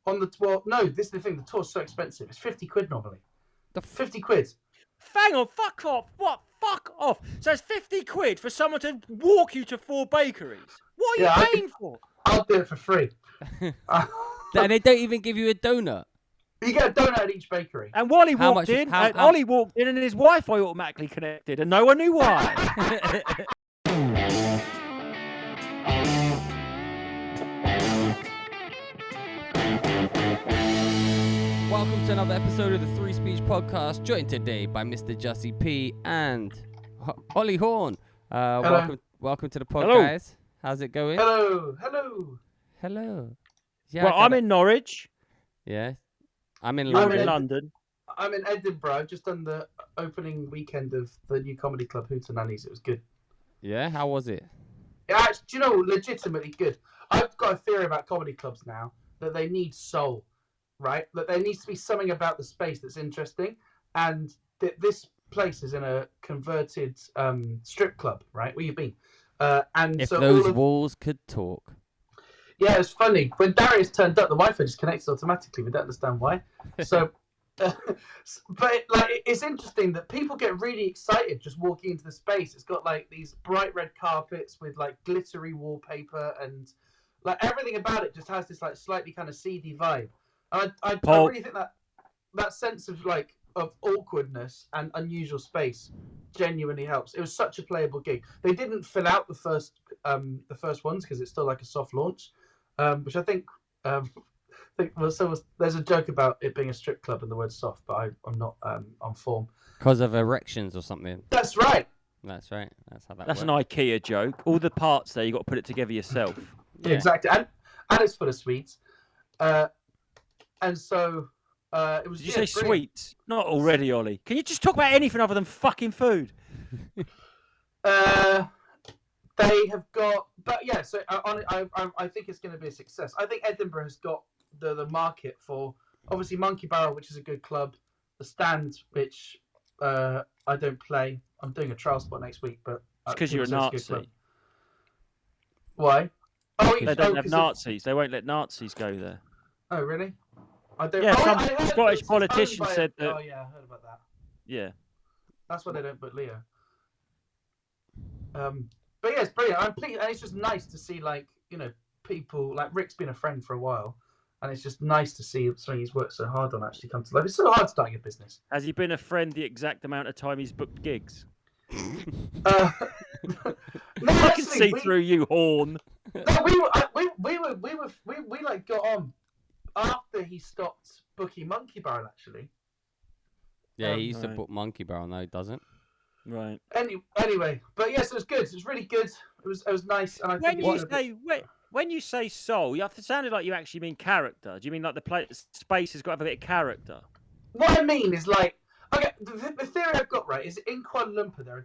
on the well, no, this is the thing. The tour's so expensive. It's 50 quid normally. 50 quid. Hang on, fuck off. What? Fuck off. So it's 50 quid for someone to walk you to 4 bakeries. What are you paying for? I'll do it for free. They don't even give you a donut. You get a donut at each bakery. And Ollie walked in, and his Wi-Fi automatically connected, and no one knew why. Welcome to another episode of the Three Speech Podcast, joined today by Mr. Jussie P and Ollie Horn. Welcome to the pod, guys. How's it going? Hello. Yeah, well, I'm in Norwich. Yeah. I'm in You're London. in London. I'm in Edinburgh. I've just done the opening weekend of the new comedy club, Hootenannies. It was good. Yeah, how was it? Yeah, do you know, legitimately good. I've got a theory about comedy clubs now, that they need soul, right? That there needs to be something about the space that's interesting, and that this place is in a converted strip club, right? Where you've been. And if so those walls could talk. Yeah, it's funny. When Darius turned up, the Wi-Fi just connected automatically. We don't understand why. So, but it's interesting that people get really excited just walking into the space. It's got like these bright red carpets with like glittery wallpaper, and like everything about it just has this like slightly kind of seedy vibe. And I really think that sense of like of awkwardness and unusual space genuinely helps. It was such a playable gig. They didn't fill out the first ones because it's still like a soft launch. Which I think, there's a joke about it being a strip club and the word soft, but I'm not on form. Because of erections or something. That's right. That's right. That's how that That's works. an IKEA joke. All the parts there, you got to put it together yourself. Yeah. Exactly. And it's full of sweets. And so it was. Did you say sweets? Not already, Ollie. Can you just talk about anything other than fucking food? They have got, but yeah. So I think it's going to be a success. I think Edinburgh has got the market for obviously Monkey Barrel, which is a good club. The Stand, which I don't play. I'm doing a trial spot next week, but it's because you're a Nazi. Why? Oh, they don't have Nazis. They won't let Nazis go there. Oh, really? I don't. Yeah, some Scottish politician said that. Oh yeah, I heard about that. Yeah. That's why they don't put Leo. But yeah, it's brilliant. I'm pleased, and it's just nice to see, like, you know, people like Rick's been a friend for a while, and it's just nice to see something he's worked so hard on actually come to life. It's so hard starting a business. Has he been a friend the exact amount of time he's booked gigs? No, I can see through you, Horn. No, we like got on after he stopped booking Monkey Barrel actually. Yeah, he used to book Monkey Barrel. No, he doesn't. Right. Anyway, but yes, it was good. It was really good. It was nice. And I when you say soul, it sounded like you actually mean character. Do you mean like the space has got to have a bit of character? What I mean is like, okay, the theory I've got right is in Kuala Lumpur there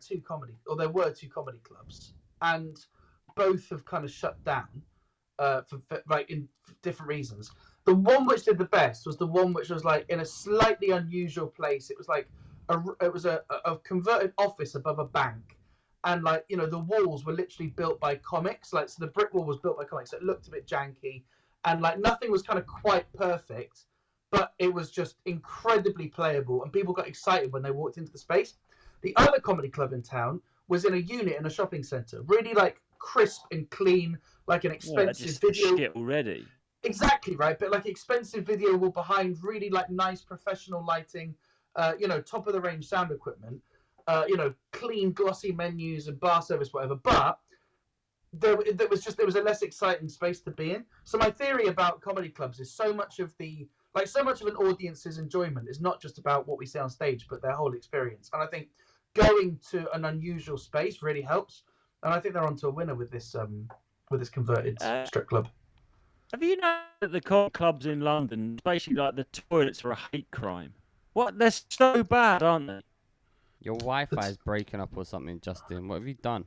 were two comedy clubs, and both have kind of shut down for like in different reasons. The one which did the best was the one which was like in a slightly unusual place. It was like a converted office above a bank, and like, you know, the walls were literally built by comics. Like, so the brick wall was built by comics. So it looked a bit janky, and like nothing was kind of quite perfect, but it was just incredibly playable, and people got excited when they walked into the space. The other comedy club in town was in a unit in a shopping centre, really like crisp and clean, like an expensive video. Shit already. Exactly right, but like expensive video wall behind really like nice professional lighting. You know, top of the range sound equipment, you know, clean glossy menus and bar service, whatever. But there was a less exciting space to be in. So my theory about comedy clubs is so much of an audience's enjoyment is not just about what we see on stage, but their whole experience. And I think going to an unusual space really helps. And I think they're onto a winner with this converted strip club. Have you known that the clubs in London, basically like the toilets are a hate crime? What? They're so bad, aren't they? Your Wi-Fi is breaking up or something, Justin. What have you done?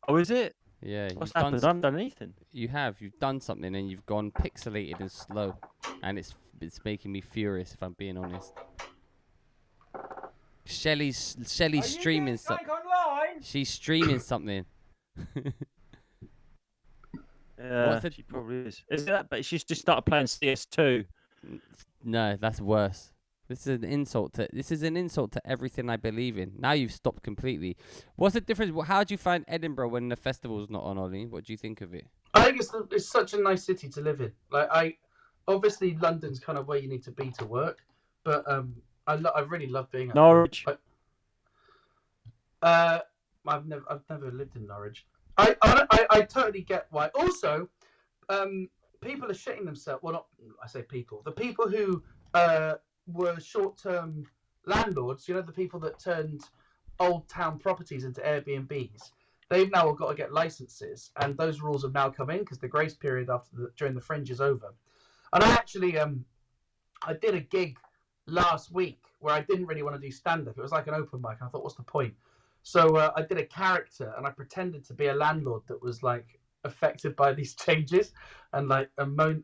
Oh, is it? Yeah. What's happened? I haven't done anything. You have. You've done something and you've gone pixelated and slow. And it's making me furious, if I'm being honest. Shelley's streaming something. She's streaming something. She probably is. Is that? But she's just started playing CS2. No, that's worse. This is an insult to everything I believe in. Now you've stopped completely. What's the difference? How do you find Edinburgh when the festival's not on, Ollie? What do you think of it? I think it's such a nice city to live in. Like obviously London's kind of where you need to be to work, but I really love being at Norwich. I've never lived in Norwich. I totally get why. Also, people are shitting themselves. Well, not I say people. The people who were short-term landlords. You know, the people that turned old town properties into Airbnbs. They've now got to get licenses, and those rules have now come in because the grace period during the fringe is over. And I actually I did a gig last week where I didn't really want to do stand-up. It was like an open mic, and I thought, what's the point? So I did a character, and I pretended to be a landlord that was like affected by these changes, and like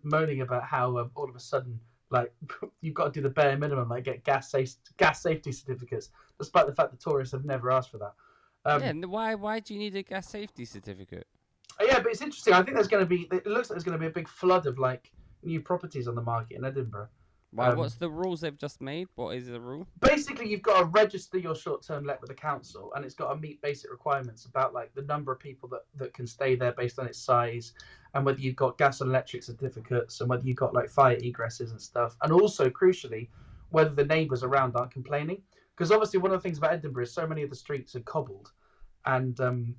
moaning about how all of a sudden, like, you've got to do the bare minimum, like get gas safety certificates, despite the fact that tourists have never asked for that. And why do you need a gas safety certificate? Yeah, but it's interesting. I think it looks like there's going to be a big flood of like new properties on the market in Edinburgh. Why? What's the rules they've just made? What is the rule? Basically, you've got to register your short-term let with the council, and it's got to meet basic requirements about like the number of people that can stay there based on its size, and whether you've got gas and electric certificates, and whether you've got like fire egresses and stuff, and also crucially, whether the neighbours around aren't complaining. Because obviously, one of the things about Edinburgh is so many of the streets are cobbled, and right,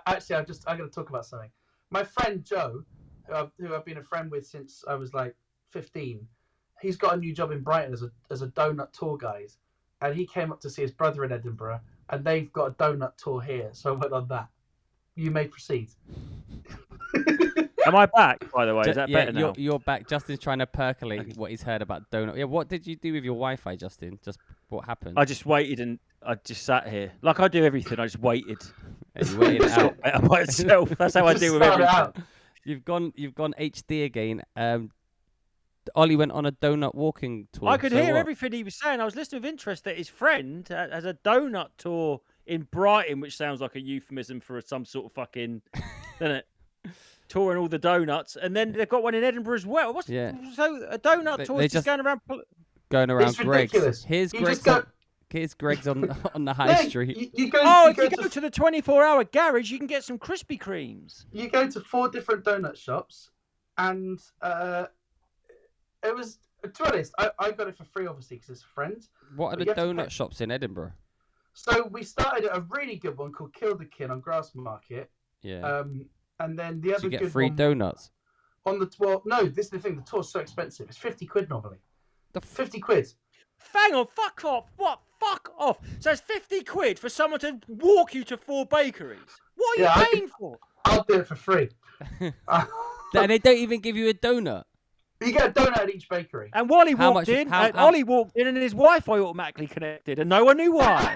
actually, I'm going to talk about something. My friend Joe, who I've been a friend with since I was like 15, he's got a new job in Brighton as a donut tour guide, and he came up to see his brother in Edinburgh, and they've got a donut tour here, so I went on that. You may proceed. Am I back, by the way? Is that better now? You're back. Justin's trying to percolate what he's heard about donut. Yeah, what did you do with your Wi-Fi, Justin? Just what happened? I just waited and I just sat here. Like I do everything, I just waited. And you waited out. By itself. That's how I deal with everything. You've gone HD again. Ollie went on a donut walking tour. I could hear everything he was saying. I was listening with interest that his friend has a donut tour in Brighton, which sounds like a euphemism for some sort of fucking, doesn't it? Touring all the donuts, and then they've got one in Edinburgh as well. So a donut tour is just going around It's Greg's. Ridiculous. Here's Greg's on the high street. You go to the 24-hour garage, you can get some Krispy Kremes. You go to 4 different donut shops, and it was, to be honest, I got it for free, obviously, because it's a friend. What are the donut shops in Edinburgh? So we started at a really good one called Kilderkin on Grassmarket. Yeah. And then the other you get good free one donuts? on the no, this is the thing. The tour's so expensive. It's 50 quid normally. 50 quid. Hang on, fuck off. What? Fuck off. So it's 50 quid for someone to walk you to 4 bakeries. What are you paying for? I'll do it for free. And they don't even give you a donut. You get a donut at each bakery. And Ollie walked in, and his Wi-Fi automatically connected, and no one knew why.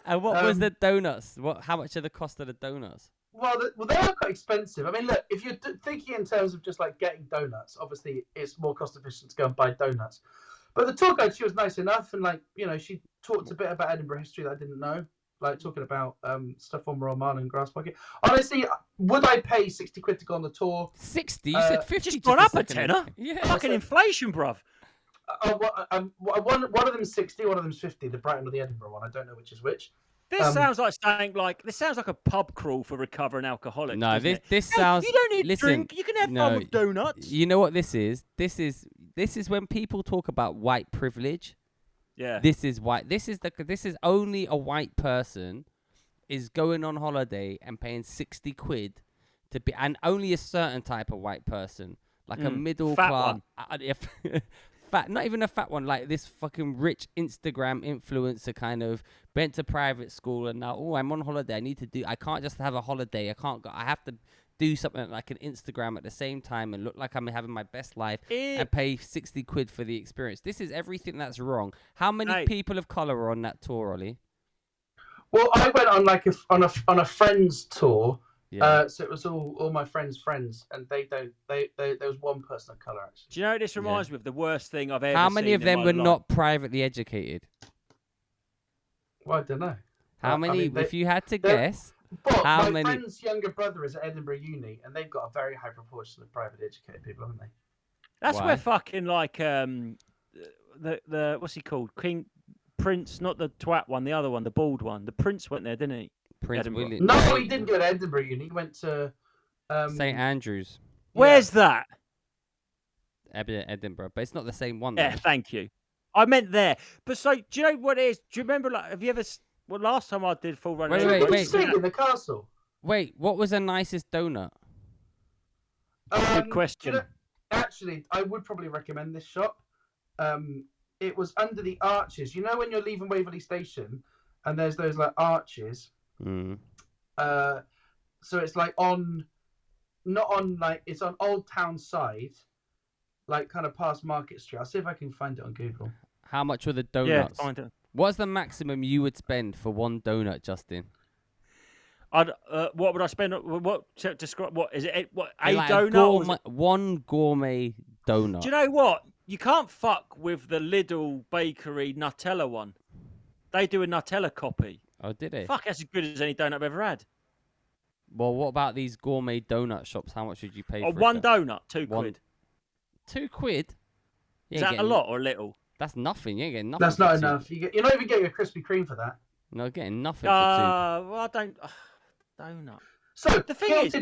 And what was the donuts? How much are the cost of the donuts? Well, they are quite expensive. I mean, look, if you're thinking in terms of just like getting donuts, obviously it's more cost efficient to go and buy donuts. But the tour guide, she was nice enough, and like, you know, she talked a bit about Edinburgh history that I didn't know, like talking about stuff on Royal Mile and Grassmarket. Honestly, would I pay 60 quid to go on the tour? 60? You said 50. Just gone up a tenner. Yeah. Fucking inflation, bruv. One of them is 60, one of them is 50. The Brighton or the Edinburgh one. I don't know which is which. This sounds like a pub crawl for recovering alcoholics. No, this sounds. You don't need to drink. You can have fun with donuts. You know what this is? This is when people talk about white privilege. Yeah. This is white. This is only a white person is going on holiday and paying 60 quid to be, and only a certain type of white person, like a middle class. Fat, not even a fat one, like this fucking rich Instagram influencer kind of went to private school and now, I'm on holiday. I can't just have a holiday. I have to do something like an Instagram at the same time and look like I'm having my best life and pay 60 quid for the experience. This is everything that's wrong. How many people of colour are on that tour, Ollie? Well, I went on like on a friend's tour. Yeah. So it was all my friends' and there was one person of colour actually. Do you know what this reminds me of? The worst thing I've ever seen. How many of them were life. not privately educated? Well, I don't know. How I many? mean, If you had to they're- guess, But how my many? friend's younger brother is at Edinburgh Uni, and they've got a very high proportion of privately educated people, haven't they? That's Why? where fucking like the what's he called? King Prince, not the twat one, the other one, the bald one. The Prince went there, didn't he? Prince Edinburgh. William. No, yeah, he didn't go to Edinburgh Uni. He went to St Andrews, Where's that? Edinburgh, but it's not the same one. Yeah, Though. thank you. I meant there. But so, do you know what it is? Do you remember? Like, have you ever? Well, last time I did full run. Wait, Yeah. wait, What wait. did you see in the castle? Wait, what was the nicest donut? Good question. You know, actually, I would probably recommend this shop. It was under the arches. You know when you're leaving Waverley Station, and there's those like arches. Mm. So it's like not on like it's on Old Town side, like kind of past Market Street. I'll see if I can find it on Google. How much were the Yeah, donuts? find it. What's the maximum you would spend for one donut, Justin? I'd, what would I spend? What describe? What is it? What a Like donut? or is gourmet, one gourmet donut. Do you know what? You can't fuck with the Lidl bakery Nutella one. They do a Nutella copy. Oh, did it? Fuck, that's as good as any donut I've ever had. Well, what about these gourmet donut shops? How much would you pay Oh, for one it? donut, £2. £2? You Is ain't that a lot or a little? That's nothing. You ain't getting nothing. That's for not two. enough. You're not even getting a Krispy Kreme for that. No, getting nothing for Well, I don't. Donut. So The thing is-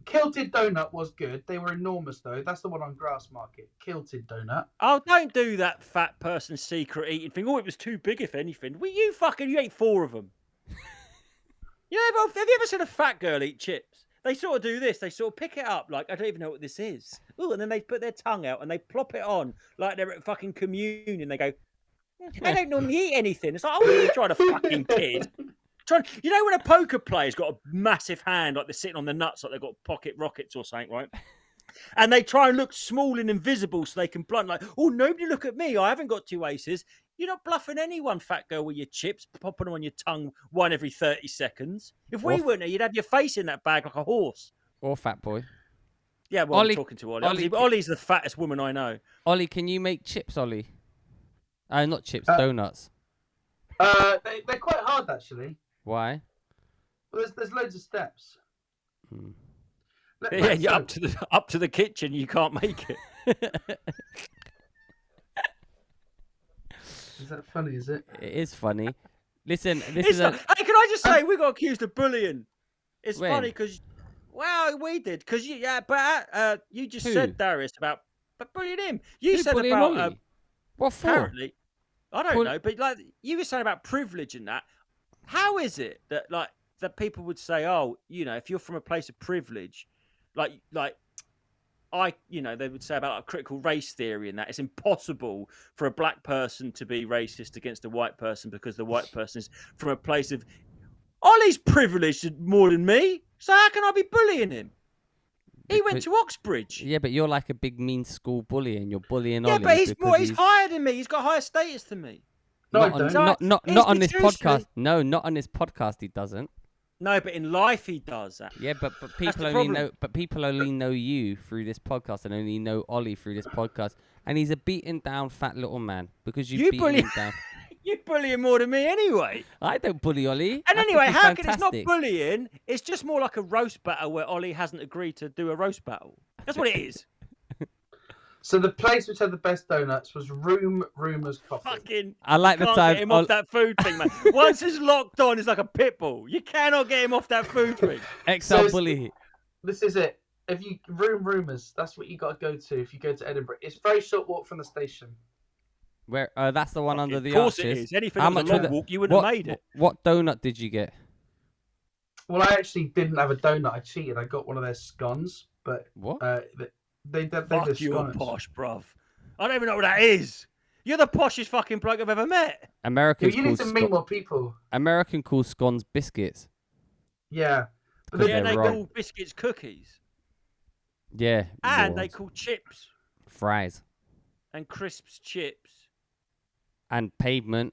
Kilted Donut was good. They were enormous though. That's the one on Grassmarket. Kilted Donut. Oh, don't do that fat person secret eating thing. Oh, it was too big, if anything. Well, you ate 4 of them. Have you ever seen a fat girl eat chips? They sort of do this. They sort of pick it up like, I don't even know what this is. Ooh, and then they put their tongue out and they plop it on like they're at fucking communion. They go, I don't normally eat anything. It's like, oh, you tried a fucking kid. You know when a poker player's got a massive hand, like they're sitting on the nuts, like they've got pocket rockets or something, right? And they try and look small and invisible so they can blunt, like, oh, nobody look at me. I haven't got 2 aces. You're not bluffing anyone, fat girl, with your chips, popping them on your tongue one every 30 seconds. If we weren't there, you'd have your face in that bag like a horse. Or fat boy. Yeah, well, Ollie- I'm talking to Ollie. Ollie's the fattest woman I know. Ollie, can you make chips, Ollie? Not chips, donuts. They're quite hard actually. Why? Well, there's loads of steps. Hmm. Yeah, you're up to the kitchen. You can't make it. Is that funny? Is it? It is funny. Listen, this It's is not, hey, can I just say we got accused of bullying? It's When? funny because, well, we did because you just Who? said Darius about bullying him. You Who said bullying about Ollie? What for? apparently, I don't Bull- know, but like you were saying about privilege and that. How is it that that people would say, oh, if you're from a place of privilege, they would say about critical race theory and that it's impossible for a black person to be racist against a white person because the white person is from a place of Ollie's privileged more than me, so how can I be bullying him? He went to Oxbridge. Yeah, but you're like a big mean school bully and you're bullying Yeah, Ollie. but he's because he's higher than me. He's got higher status than me. No, not I don't. not on this Institutionally- podcast. No, not on this podcast. He doesn't. No, but in life he does that. Yeah, but the people only problem. know. But people only know you through this podcast and only know Ollie through this podcast. And he's a beaten down fat little man because you beat bully- him down. You bully him more than me anyway. I don't bully Ollie. And I think anyway, he's how can it's not fantastic. bullying? It's just more like a roast battle where Ollie hasn't agreed to do a roast battle. That's what it is. So the place which had the best donuts was Rumours Coffee. Fucking. I like the Can't time. get him off that food thing, man. Once it's locked on, it's like a pit bull. You cannot get him off that food thing. XL So bully. This is it. If you Rumours, that's what you got to go to if you go to Edinburgh. It's a very short walk from the station. Where? That's the one under the Of course arches. it is. Anything How that was much a were long the- walk, you wouldn't have made it. What donut did you get? Well, I actually didn't have a donut. I cheated. I got one of their scones, but What? they Fuck did you, scones. posh, bruv. I don't even know what that is. You're the poshest fucking bloke I've ever met. Americans You need call to meet more people. American call scones biscuits. Yeah. Because Yeah, they're they wrong. call biscuits cookies. Yeah. And they morons. call chips Fries and crisps chips. and pavement.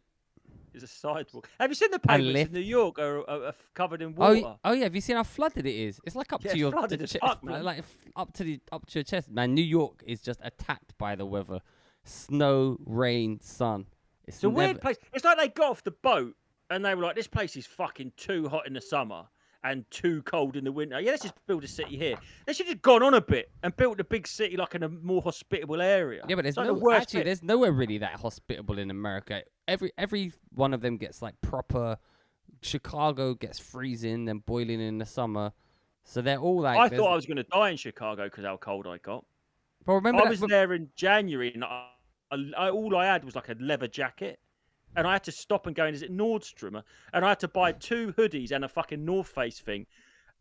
Is a sidewalk. Have you seen the pavements lift. in New York are covered in Oh, water? oh yeah. Have you seen how flooded it is? It's like up Yeah, to your flooded as fuck, man. like up to your chest, man. New York is just attacked by the weather, snow, rain, sun. It's a weird place. It's like they got off the boat and they were like, "This place is fucking too hot in the summer and too cold in the winter. Yeah, let's just build a city here." They should have just gone on a bit and built a big city like in a more hospitable area. Yeah, but It's like the worst bit. there's nowhere really that hospitable in America. Every one of them gets like proper. Chicago gets freezing and boiling in the summer, so they're all like. I thought I was going to die in Chicago because how cold I got. But remember, I was there in January, and all I had was like a leather jacket, and I had to stop and go in. Is it Nordstrom? And I had to buy 2 hoodies and a fucking North Face thing.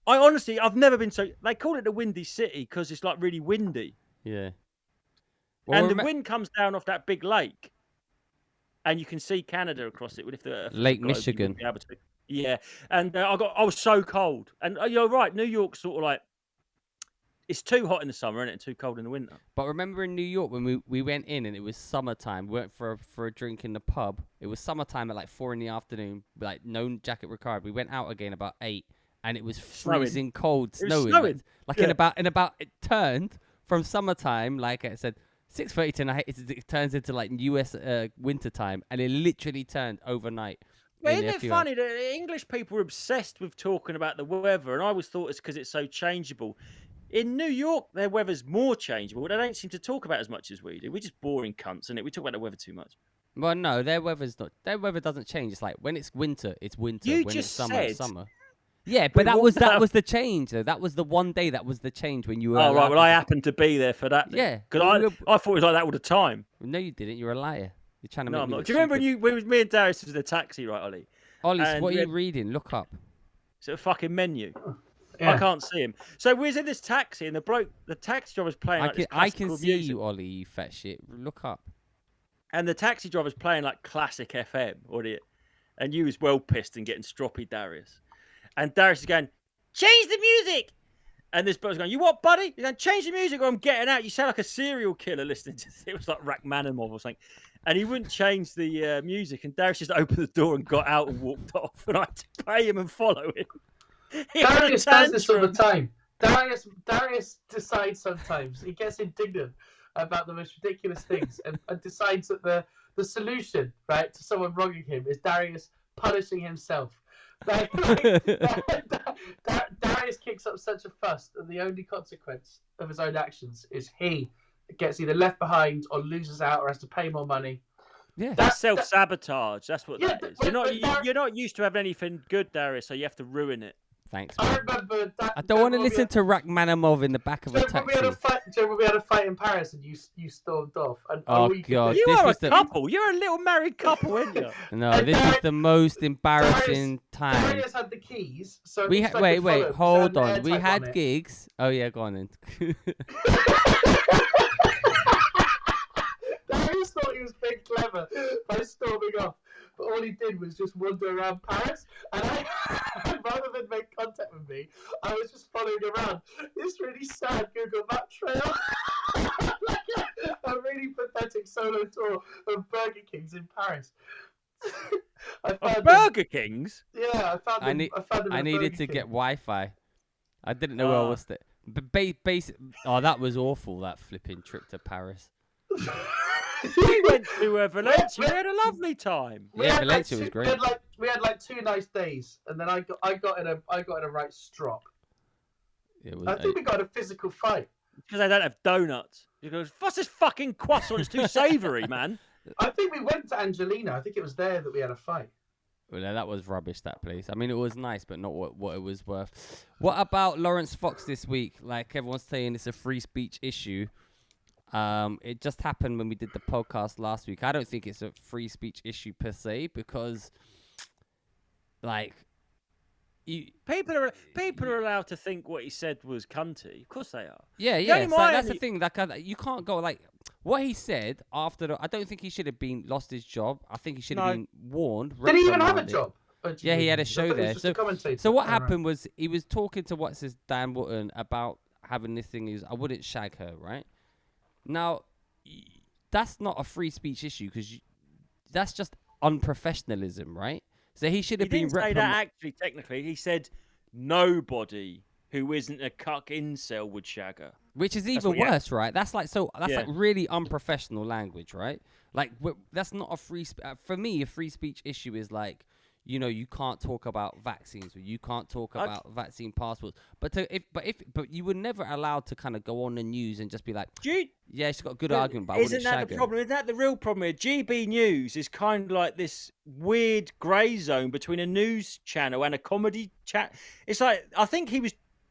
I've never been so. They call it the Windy City because it's like really windy. Yeah. Well, and the wind comes down off that big lake, and you can see Canada across it. If the Lake globe, Michigan. Yeah, and I was so cold. And you're right, New York's sort of like it's too hot in the summer, isn't it? And too cold in the winter. But remember in New York when we went in and it was summertime. We went for a drink in the pub. It was summertime at like 4 p.m. Like no jacket required. We went out again about 8, and it was freezing cold, snowing. Like in about it turned from summertime, like I said, 6:30 tonight. It turns into like US winter time, and it literally turned overnight. But isn't it funny that English people are obsessed with talking about the weather, and I always thought it's because it's so changeable. In New York, their weather's more changeable, but they don't seem to talk about it as much as we do. We're just boring cunts, isn't it? We talk about the weather too much. Well, no, their weather doesn't change. It's like when it's winter, it's winter. You when just it's summer, said... it's summer. Yeah, but that was the change though. That was the one day that was the change when you were. Oh right, well I happened to be there for that. Yeah, because I thought it was like that all the time. No, you didn't. You're a liar. You're trying to make me. Do you remember when me and Darius was in the taxi, right, Ollie? Ollie, what are you reading? Look up. It's a fucking menu. Yeah. I can't see him. So we was in this taxi, and the taxi driver was playing. I can see music. you, Ollie. You fat shit. Look up. And the taxi driver was playing like classic FM, and you was well pissed and getting stroppy, Darius. And Darius is going, "Change the music." And this bloke's going, "You what, buddy?" He's going, "Change the music or I'm getting out. You sound like a serial killer listening to it." Was like Rachmaninoff or something. And he wouldn't change the music. And Darius just opened the door and got out and walked off. And I had to pay him and follow him. Darius does this all the time. Darius decides sometimes. He gets indignant about the most ridiculous things and decides that the solution, right, to someone wronging him is Darius punishing himself. Darius kicks up such a fuss that the only consequence of his own actions is he gets either left behind or loses out or has to pay more money. Yeah, that's self-sabotage. That's what that is. You're not used to having anything good, Darius, so you have to ruin it. Thanks. I remember that. I don't want to listen to Rachmaninoff in the back of a taxi. We had a fight in Paris and you stormed off. And oh God! You are a couple. You're a little married couple, aren't you? No, this is the most embarrassing time. Darius had the keys. So wait, hold on. We had gigs. Oh yeah, go on then. Darius thought he was being clever by storming off. But all he did was just wander around Paris, and rather than make contact with me, I was just following around this really sad Google Map trail, like a really pathetic solo tour of Burger Kings in Paris. Burger Kings? Yeah, I found them. I needed to get Wi-Fi. I didn't know where I was. Oh, that was awful. That flipping trip to Paris. We went to Valencia. We had a lovely time. Yeah, Valencia was great. We had like 2 nice days, and then I got in a right strop. I think we got in a physical fight because they don't have donuts. He goes, "What's this fucking croissant? It's too savoury, man." I think we went to Angelina. I think it was there that we had a fight. Well, no, that was rubbish, that place. I mean, it was nice, but not what it was worth. What about Lawrence Fox this week? Like everyone's saying, it's a free speech issue. It just happened when we did the podcast last week. I don't think it's a free speech issue per se because, like, people are allowed to think what he said was cunty. Of course they are. Yeah. So that's the thing. Like, you can't go like what he said after. I don't think he should have lost his job. I think he should have been warned. Did he even have a job? Yeah, he had a show there. So what happened was he was talking to Dan Wootton about having this thing. I wouldn't shag her, right? Now, that's not a free speech issue because that's just unprofessionalism, right? So he should have been. He didn't say that actually. Technically, he said nobody who isn't a cuck incel would shag her. Which is even worse, right? That's like like really unprofessional language, right? Like that's not a free. For me, a free speech issue is like you can't talk about vaccines or you can't talk about vaccine passports. But you were never allowed to kind of go on the news and just be like, yeah, she's got a good argument, but I wouldn't isn't that shag the her. problem? Isn't that the real problem here? GB News is kind of like this weird grey zone between a news channel and a comedy chat. It's like, I think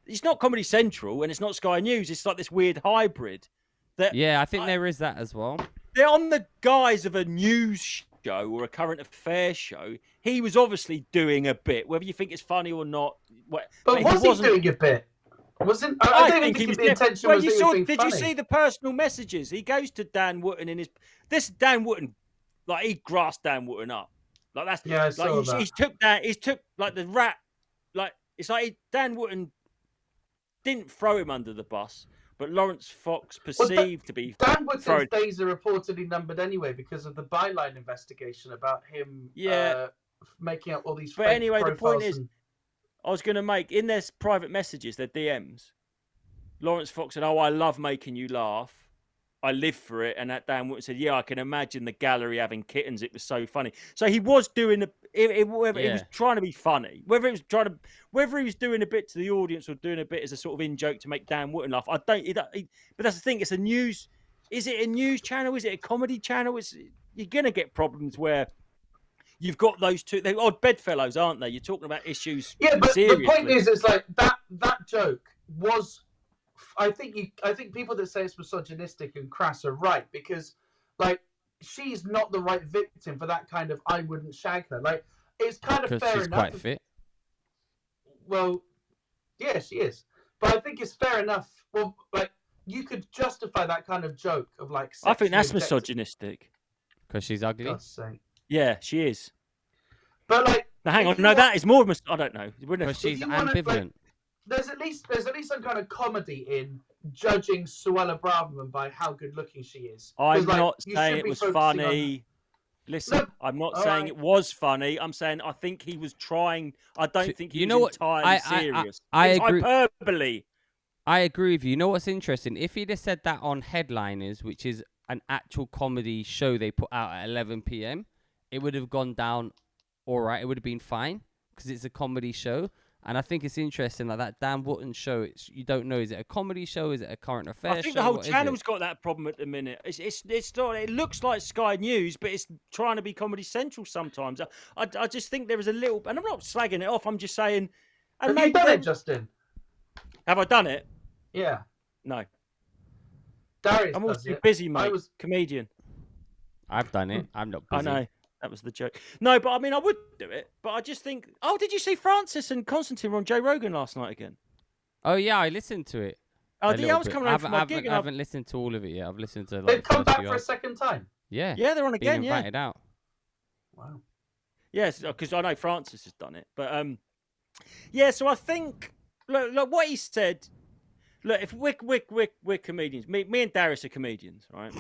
it's not Comedy Central and it's not Sky News. It's like this weird hybrid. Yeah, I think there is that as well. They're on the guise of a news show or a current affairs show. He was obviously doing a bit, whether you think it's funny or not. But was he doing a bit? Wasn't I don't think the intention was being Did funny. you see the personal messages? He goes to Dan Wootton this Dan Wootton, like he grassed Dan Wootton up. Like that's I saw that. He took like the rat, like it's like Dan Wootton didn't throw him under the bus, but Lawrence Fox perceived to be. Dan Wootton's days are reportedly numbered anyway because of the byline investigation about him making up all these fake anyway, the point profiles is, I was going to make, in their private messages, their DMs, Lawrence Fox said, "Oh, I love making you laugh. I live for it." And that Dan Wootton said, "Yeah, I can imagine the gallery having kittens. It was so funny." So he was doing it was trying to be funny. Whether he was doing a bit to the audience or doing a bit as a sort of in-joke to make Dan Wootton laugh, I don't. But that's the thing. It's a news. Is it a news channel? Is it a comedy channel? You're going to get problems where you've got those two. They're odd bedfellows, aren't they? You're talking about issues. Yeah, but seriously. The point is, it's like that joke was. I think people that say it's misogynistic and crass are right because, like, she's not the right victim for that kind of "I wouldn't shag her." Like, it's kind of fair enough. Because she's quite fit. Well, yeah, she is, but I think it's fair enough. Well, like, you could justify that kind of joke of like. I think that's misogynistic. Because she's ugly. Yeah, she is. But like, now hang on, that is more. I don't know. Because she's ambivalent. There's at least some kind of comedy in judging Suella Braverman by how good looking she is. I'm not saying it was funny. Listen, I'm not saying it was funny. I'm saying I think he was trying. I don't think he was entirely serious. I agree. Hyperbole. I agree with you. You know what's interesting? If he'd have said that on Headliners, which is an actual comedy show they put out at 11 p.m., it would have gone down all right. It would have been fine because it's a comedy show. And I think it's interesting that Dan Wootton show. You don't know, is it a comedy show? Is it a current affairs show? I think the whole channel's got that problem at the minute. It looks like Sky News, but it's trying to be Comedy Central sometimes. I just think there is a little, and I'm not slagging it off. I'm just saying. Have you done it, Justin? Have I done it? Yeah. No. Darius I'm always too busy, mate. Comedian. I've done it. I'm not busy. I know. That was the joke. No, but I mean, I would do it. But I just think... Oh, did you see Francis and Constantine were on Joe Rogan last night again? Oh, yeah, I listened to it. Oh, I was coming home from my gig. I haven't listened to all of it yet. I've listened to... They've come back for a second time? Yeah. Yeah, they're on again, Being invited out. Wow. Yes, because I know Francis has done it. But, yeah, so I think... Look, what he said... Look, if we're comedians, me and Darius are comedians, right?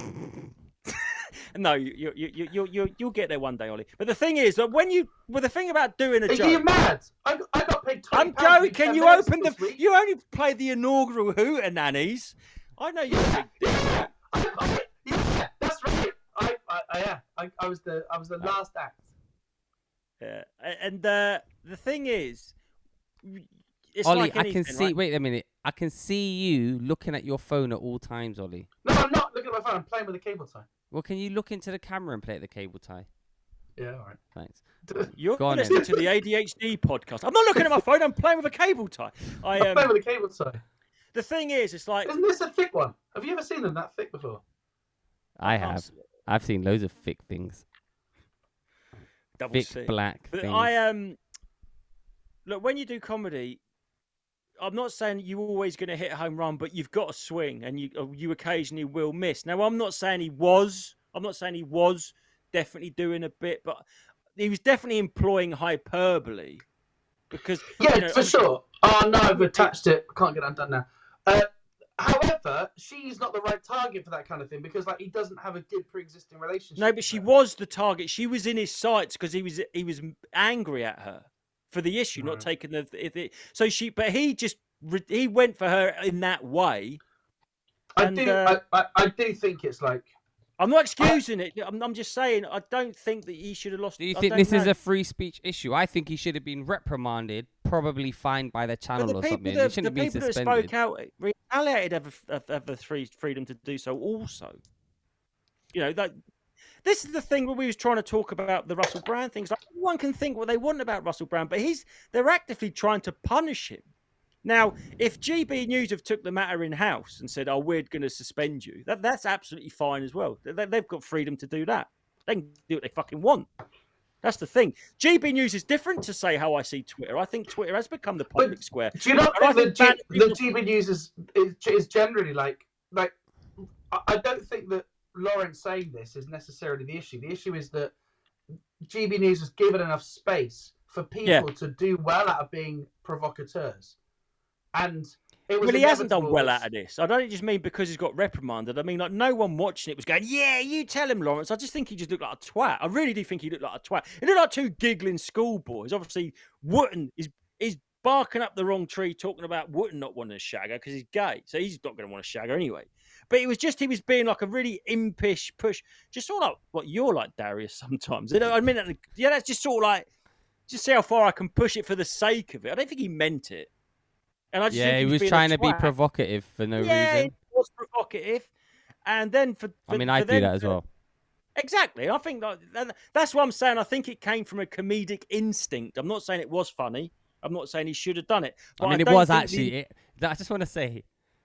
No, you'll get there one day, Ollie. But the thing is that the thing about doing a joke. Are you mad? I got paid £20. I'm joking. You opened you only played the inaugural Hootenannies. I know you're a big dick. Yeah, that's right. I was the last act. Yeah, and the thing is, it's Ollie, like anything, I can see. right? Wait a minute. I can see you looking at your phone at all times, Ollie. No, I'm not looking at my phone. I'm playing with a cable tie. Well, can you look into the camera and play at the cable tie? Yeah, all right. Thanks. You're listening to the ADHD podcast. I'm not looking at my phone. I'm playing with a cable tie. I'm playing with a cable tie. The thing is, it's like... Isn't this a thick one? Have you ever seen them that thick before? I have. I've seen loads of thick things. Thick black things. Look, when you do comedy... I'm not saying you're always going to hit a home run, but you've got to swing, and you occasionally will miss. Now, I'm not saying he was definitely doing a bit, but he was definitely employing hyperbole because for sure. Oh no, I've attached it. I can't get it undone now. However, she's not the right target for that kind of thing because he doesn't have a good pre-existing relationship. No, but she was the target. She was in his sights because he was angry at her for the issue, not taking the. So but he went for her in that way. I do think it's like I'm not excusing it. I'm just saying I don't think that he should have lost. Do you think this is a free speech issue? I think he should have been reprimanded, probably fined by the channel or something. He shouldn't have been suspended. The people that spoke out retaliated have the freedom to do so also. You know, that this is the thing where we was trying to talk about the Russell Brand things. Like, everyone can think what they want about Russell Brand, but they're actively trying to punish him. Now, if GB News have took the matter in house and said, "Oh, we're going to suspend you," that's absolutely fine as well. They've got freedom to do that. They can do what they fucking want. That's the thing. GB News is different to say how I see Twitter. I think Twitter has become the public square. Do you not think that GB News is generally like I don't think that Lawrence saying this is necessarily the issue. The issue is that GB News has given enough space for people to do well out of being provocateurs. And it was he hasn't done well out of this. I don't just mean because he's got reprimanded. I mean, like, no one watching it was going, "Yeah, you tell him, Lawrence." I just think he just looked like a twat. I really do think he looked like a twat. He looked like two giggling schoolboys. Obviously, Wooten is barking up the wrong tree talking about Wooten not wanting to shag her because he's gay. So he's not going to want to shag her anyway. But he was being like a really impish push, just sort of like what you're like, Darius, sometimes. You know, I mean, yeah, that's just sort of like, just see how far I can push it for the sake of it. I don't think he meant it. And I just think he was trying to be provocative for no reason. Yeah, it was provocative. And then I do that as well. Exactly. I think that's what I'm saying. I think it came from a comedic instinct. I'm not saying it was funny. I'm not saying he should have done it. But I mean, it was actually. I just want to say,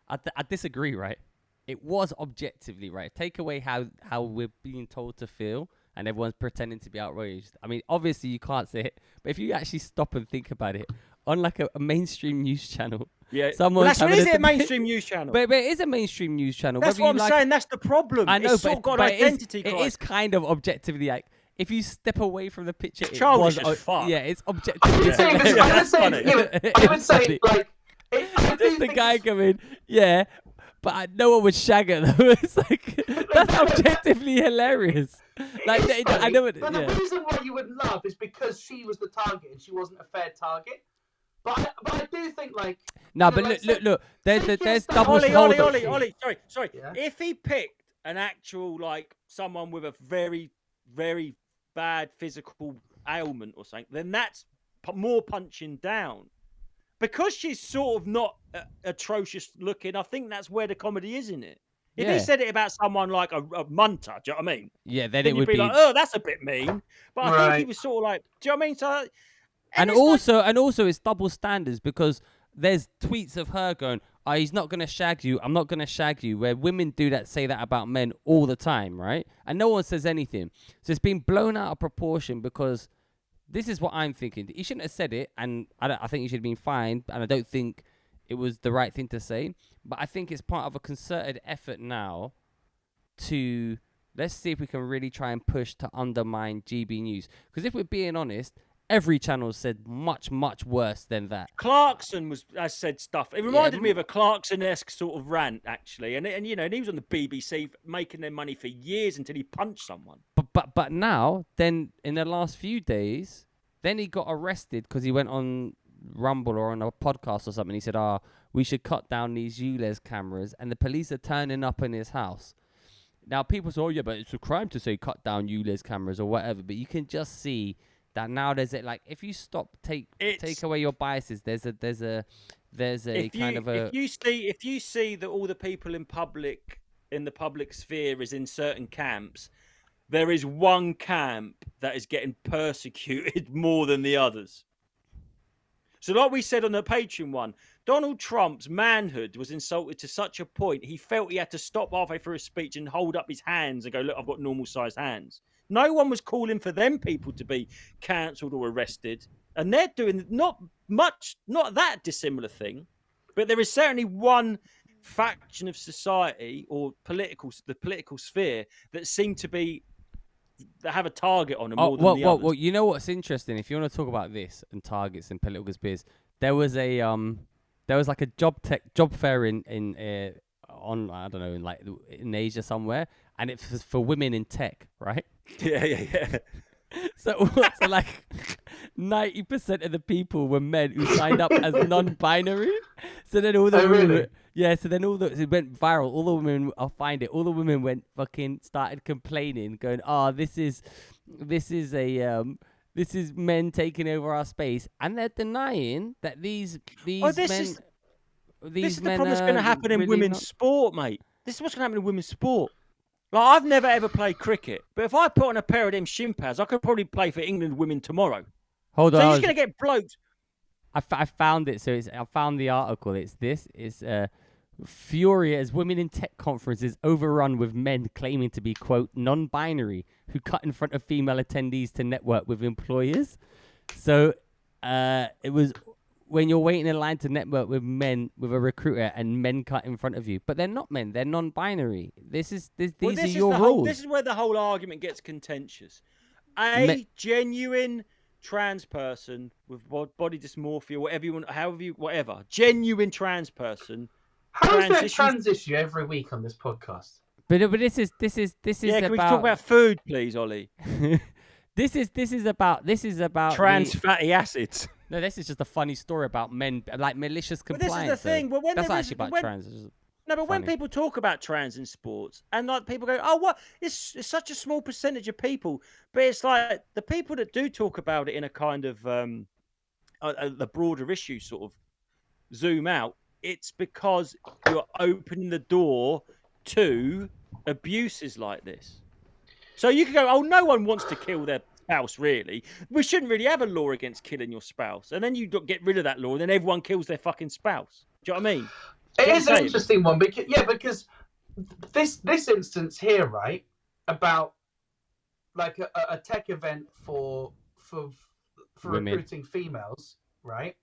I disagree, right? It was objectively right. Take away how we're being told to feel and everyone's pretending to be outraged. I mean, obviously you can't say it, but if you actually stop and think about it, on like a mainstream news channel, is it a mainstream news channel? But it is a mainstream news channel. That's what I'm saying. That's the problem. I know, it's sort of got an identity crisis. It is kind of objectively like, if you step away from the picture, it's childish as fuck. Yeah, it's objectively. I would say like. Just the guy coming, yeah, but no one would shag her though. It's like, that's objectively hilarious. Like, I know it. But the reason why you wouldn't laugh is because she was the target and she wasn't a fair target. But I do think like. No, but look. There's double. Ollie. Sorry. Yeah. If he picked an actual like someone with a very, very bad physical ailment or something, then that's more punching down. Because she's sort of not atrocious looking, I think that's where the comedy is in it. If he said it about someone like a munter, do you know what I mean? Yeah, then it would be like, oh, that's a bit mean. But I think he was sort of like, do you know what I mean? So, and also it's double standards because there's tweets of her going, "Oh, he's not gonna shag you. I'm not gonna shag you." Where women say that about men all the time, right? And no one says anything. So it's been blown out of proportion because. This is what I'm thinking. He shouldn't have said it, and I think he should have been fined, and I don't think it was the right thing to say. But I think it's part of a concerted effort now to let's see if we can really try and push to undermine GB News. Because if we're being honest, every channel said much, much worse than that. Clarkson has said stuff. It reminded me of a Clarkson-esque sort of rant, actually. And he was on the BBC making their money for years until he punched someone. But now, then in the last few days, then he got arrested because he went on Rumble or on a podcast or something. He said, we should cut down these ULEZ cameras. And the police are turning up in his house. Now, people say, oh, yeah, but it's a crime to say cut down ULEZ cameras or whatever. But you can just see that now there's like, if you take away your biases, there's a kind of a. If you see that all the people in the public sphere is in certain camps, there is one camp that is getting persecuted more than the others. So like we said on the Patreon one, Donald Trump's manhood was insulted to such a point he felt he had to stop halfway through his speech and hold up his hands and go, look, I've got normal sized hands. No one was calling for them people to be cancelled or arrested. And they're doing not that dissimilar thing. But there is certainly one faction of society or the political sphere that seem to be that have a target on them more than the others. Well, you know what's interesting? If you want to talk about this and targets and political spheres, there was like a job fair in I don't know, in Asia somewhere, and it was for women in tech, right? Yeah. So like 90% of the people were men who signed up as non-binary. So then all the women, really? so then it went viral. All the women, I'll find it. All the women went fucking started complaining, going, "Oh, this is men taking over our space," and they're denying that these men. This is the men problem that's going to happen in really women's sport, mate. This is what's going to happen in women's sport. Like, I've never ever played cricket, but if I put on a pair of them shin pads, I could probably play for England women tomorrow. Hold on. So you're just going to get blokes. I found it. So I found the article. It's fury as women in tech conferences overrun with men claiming to be, quote, non-binary who cut in front of female attendees to network with employers. So it was when you're waiting in line to network with men, with a recruiter, and men cut in front of you. But they're not men. They're non-binary. These are your rules. This is where the whole argument gets contentious. Genuine trans person with body dysmorphia, whatever you want, whatever. Genuine trans person. How is there a trans issue every week on this podcast? But this is yeah, about. Can we talk about food, please, Ollie? This is about trans fatty acids. No, this is just a funny story about men, like malicious compliance. But this is the thing. But when that's actually about trans. No, but when people talk about trans in sports, and like people go, "Oh, what? It's such a small percentage of people," but it's like the people that do talk about it in a kind of the broader issue, sort of zoom out. It's because you're opening the door to abuses like this. So you can go, "Oh, no one wants to kill their spouse, really. We shouldn't really have a law against killing your spouse." And then you get rid of that law, and then everyone kills their fucking spouse. Do you know what I mean? It is an interesting one because this instance here, right, about like a tech event for recruiting females, right?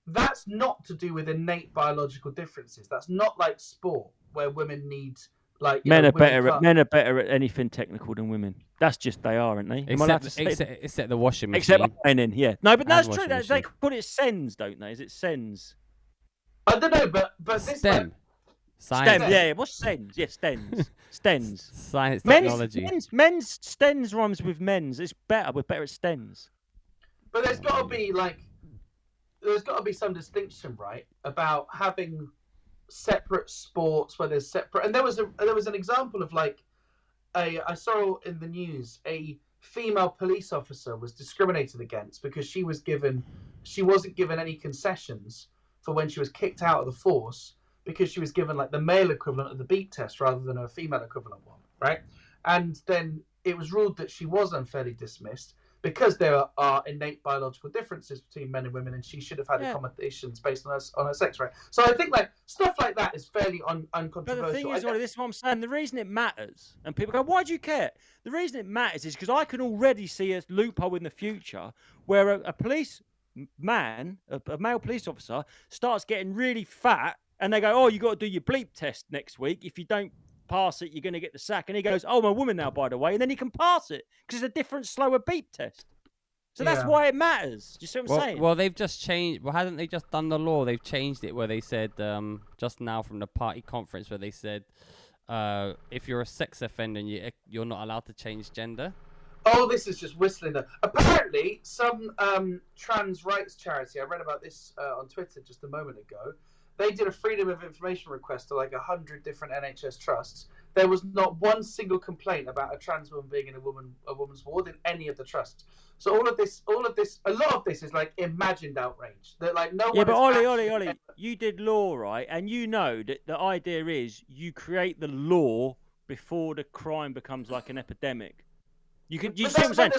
That's not to do with innate biological differences. That's not like sport where women need like men are better at anything technical than women. That's just they are, aren't they? Except the washing machine. Except ironing, yeah. No, but that's true. They call it sens, don't they? Is it sens? I don't know, but this STEM. Science. STEM, yeah. What's STEMs? Yeah, STEMs. STEMs. Science, technology. Men's STEMs rhymes with men's. It's better. We're better at STEMs. But there's got to be some distinction, right, about having separate sports where there's separate. And there was an example of like I saw in the news a female police officer was discriminated against because she wasn't given any concessions for when she was kicked out of the force because she was given like the male equivalent of the beep test rather than a female equivalent one, right? And then it was ruled that she was unfairly dismissed because there are innate biological differences between men and women, and she should have had accommodations based on her sex, right? So I think like stuff like that is fairly uncontroversial. But the thing is, Ollie, this is what I'm saying. The reason it matters, and people go, "Why do you care?" The reason it matters is because I can already see a loophole in the future where a police man, a male police officer, starts getting really fat, and they go, "Oh, you got to do your bleep test next week. If you don't pass it, you're going to get the sack." And he goes, "Oh, I'm a woman now, by the way," and then he can pass it because it's a different, slower beep test. So that's why it matters. Do you see what I'm saying? Well, they've just changed. Well, hasn't they just done the law? They've changed it where they said just now from the party conference where they said if you're a sex offender and you're not allowed to change gender. Oh, this is just whistling. Apparently, some trans rights charity, I read about this on Twitter just a moment ago, they did a freedom of information request to like 100 different NHS trusts. There was not one single complaint about a trans woman being in a woman's ward in any of the trusts. So a lot of this is like imagined outrage. That like no one. Yeah, but Ollie, you did law, right? And you know that the idea is you create the law before the crime becomes like an epidemic. You see what I'm saying?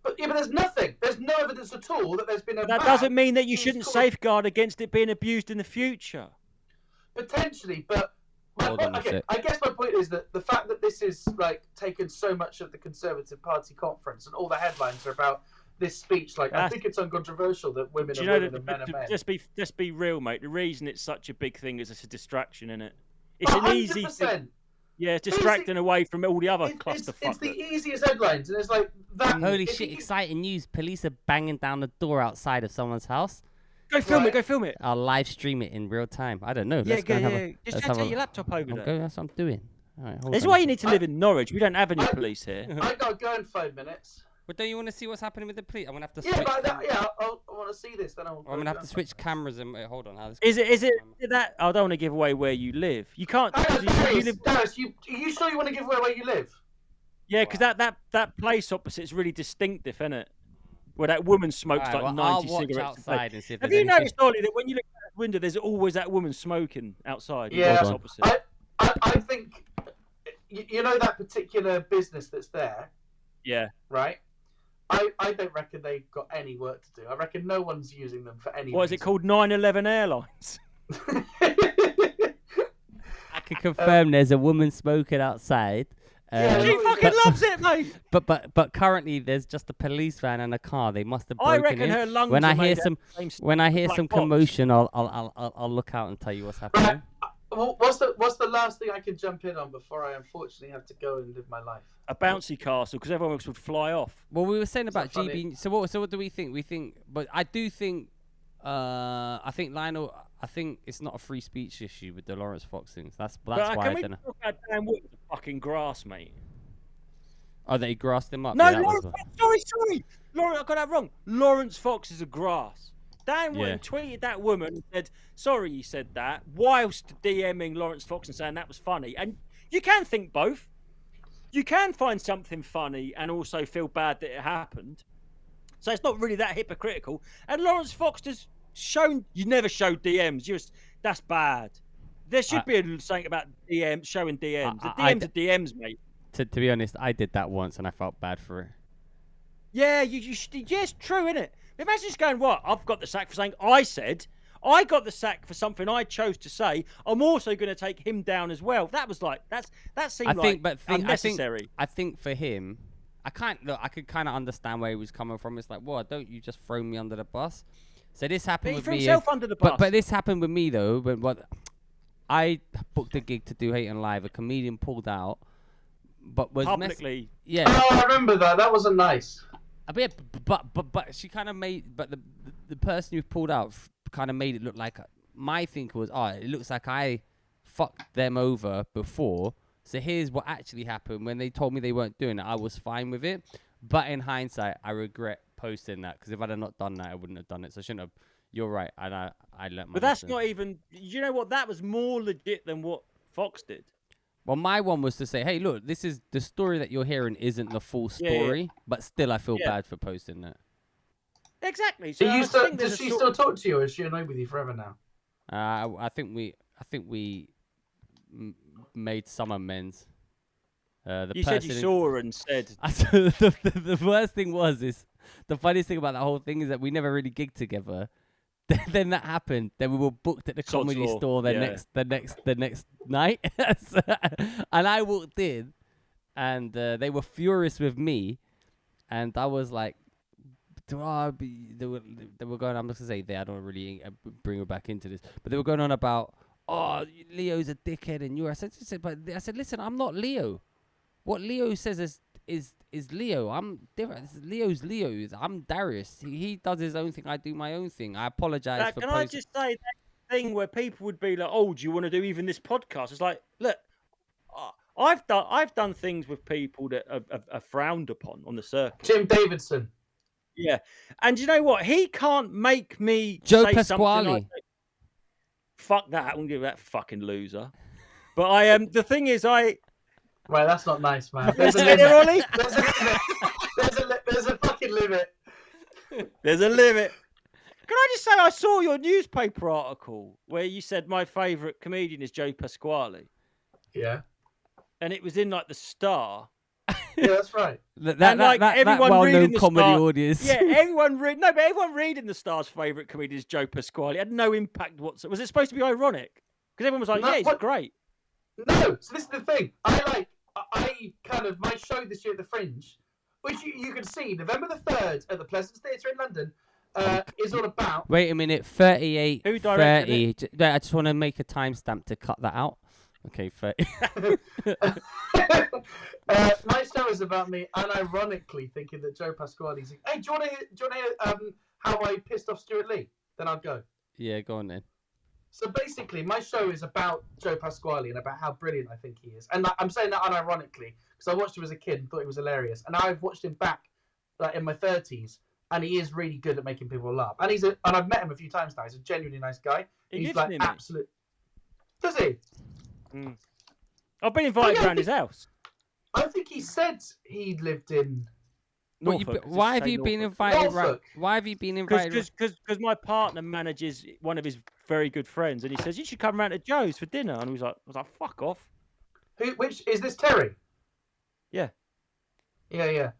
But there's nothing. There's no evidence at all that there's been a. That doesn't mean that you shouldn't safeguard against it being abused in the future. Potentially, but I guess my point is that the fact that this is like taken so much of the Conservative Party conference and all the headlines are about this speech, like I think it's uncontroversial that women are women and men are men. Just be real, mate. The reason it's such a big thing is it's a distraction, isn't it? It's 100%. An easy thing. Yeah, it's distracting away from all the other clusterfuck. It's the easiest headlines, and it's like that. Holy shit! Exciting news! Police are banging down the door outside of someone's house. Go film it. I'll live stream it in real time. I don't know. Just take your laptop over there. That's what I'm doing. All right, That's why you need to live in Norwich. We don't have any police here. I gotta go in 5 minutes. Well, don't you want to see what's happening with the police? I'm gonna have to. Yeah, switch but cam- I want to see this. Then I'm gonna have to switch cameras and wait, hold on. How this Is it that? I don't want to give away where you live. You can't. Hang on, 'cause you live, Darius, are you sure you want to give away where you live? yeah, because that place opposite is really distinctive, isn't it? Where that woman smokes Alright, like well, 90 I'll watch cigarettes. outside and see if Have there's you anything. noticed, Ollie, that when you look out the window, there's always that woman smoking outside? Yeah, Hold on. Opposite. I think you know that particular business that's there, Yeah. right? I don't reckon they've got any work to do. I reckon no one's using them for any. What is it called? 9/11 Airlines. I can confirm there's a woman smoking outside. Yeah, She fucking loves it, mate. But currently there's just a police van and a car. They must have I broken reckon in. her lungs When are I hear made out some of the same when I hear black some box. commotion, I'll look out and tell you what's happening. Right. What's the last thing I can jump in on before I unfortunately have to go and live my life? A bouncy castle, because everyone else would fly off. Well, we were saying about that funny? GB. So what do we think? We think, but I do think. I think Lionel. I think it's not a free speech issue with the Lawrence Fox things. That's why Can I we don't know. talk about Dan Wootton's fucking grass, mate? Oh, they grassed him up. No, Yeah, that was Lawrence, sorry. Lawrence, I got that wrong. Lawrence Fox is a grass. Dan Yeah. Wootton tweeted that woman and said, sorry you said that, whilst DMing Lawrence Fox and saying that was funny. And you can think both. You can find something funny and also feel bad that it happened. So it's not really that hypocritical. And Lawrence Fox has shown, you never show DMs. That's bad. There should be something about DMs, showing DMs. The DMs are DMs, mate. To be honest, I did that once and I felt bad for it. Yeah, you should. Yeah, it's true, isn't it? Imagine just going, what? I've got the sack for saying I said. I got the sack for something I chose to say. I'm also going to take him down as well. That was like that seemed unnecessary. I think for him, I could kind of understand where he was coming from. It's like, what? Don't you just throw me under the bus? So this happened He with threw me. himself under the bus. But this happened with me though. But what I booked a gig to do Hate and Live. A comedian pulled out, but was publicly. Yeah. Oh, I remember that. That wasn't nice. But she kind of made. But the person who pulled out kind of made it look like my thinking was, oh, it looks like I fucked them over before. So here's what actually happened. When they told me they weren't doing it, I was fine with it. But in hindsight, I regret posting that because if I'd have not done that, I wouldn't have done it. So I shouldn't have. You're right, and I let my. But that's not even. You know what? That was more legit than what Fox did. Well, my one was to say, hey, look, this is the story that you're hearing isn't the full story, but still, I feel bad for posting that. Exactly. So does she still talk to you, or is she annoyed with you forever now? I think we made some amends. You said you saw her and said. The worst thing is the funniest thing about that whole thing is that we never really gigged together. Then that happened. Then we were booked at the comedy store the next night, and I walked in, and they were furious with me, and I was like, they were going. I'm just gonna say I don't really bring her back into this, but they were going on about, oh, Leo's a dickhead, and I said, listen, I'm not Leo. What Leo says is Leo. I'm different. Leo's Leo. I'm Darius. He does his own thing. I do my own thing. I apologize for. Can I just say that thing where people would be like, "Oh, do you want to do even this podcast?" It's like, look, I've done things with people that are frowned upon on the circuit. Jim Davidson. Yeah, and you know what? He can't make me Joe say Pasquale. something like, fuck that! I won't give that fucking loser. But I am. The thing is, Right, that's not nice, man. There's a limit, Ollie. There's a fucking limit. There's a limit. Can I just say I saw your newspaper article where you said my favourite comedian is Joe Pasquale. Yeah. And it was in like the Star. Yeah, that's right. That well-known comedy audience. Yeah, everyone reading the Star's favourite comedian is Joe Pasquale. It had no impact whatsoever. Was it supposed to be ironic? Because everyone was like, yeah, he's great. No, so this is the thing. I kind of, my show this year at the Fringe, which you can see November the 3rd at the Pleasance Theatre in London, is all about... Wait a minute, 38, Who directed 30. I just want to make a timestamp to cut that out. Okay, 30. My show is about me unironically thinking that Joe Pasquale's... Hey, do you want to hear how I pissed off Stewart Lee? Then I'll go. Yeah, go on then. So basically, my show is about Joe Pasquale and about how brilliant I think he is. And I'm saying that unironically because I watched him as a kid and thought he was hilarious. And now I've watched him back like in my 30s, and he is really good at making people laugh. And and I've met him a few times now. He's a genuinely nice guy. He He's lives like near me. absolute. Does he? I've been invited yeah, around his house. I think he said he lived in. Norfolk. Why have you been invited? Norfolk. Why have you been invited? Because my partner manages one of his very good friends, and he says you should come round to Joe's for dinner. And I was like, fuck off. Which is this Terry? Yeah. Yeah.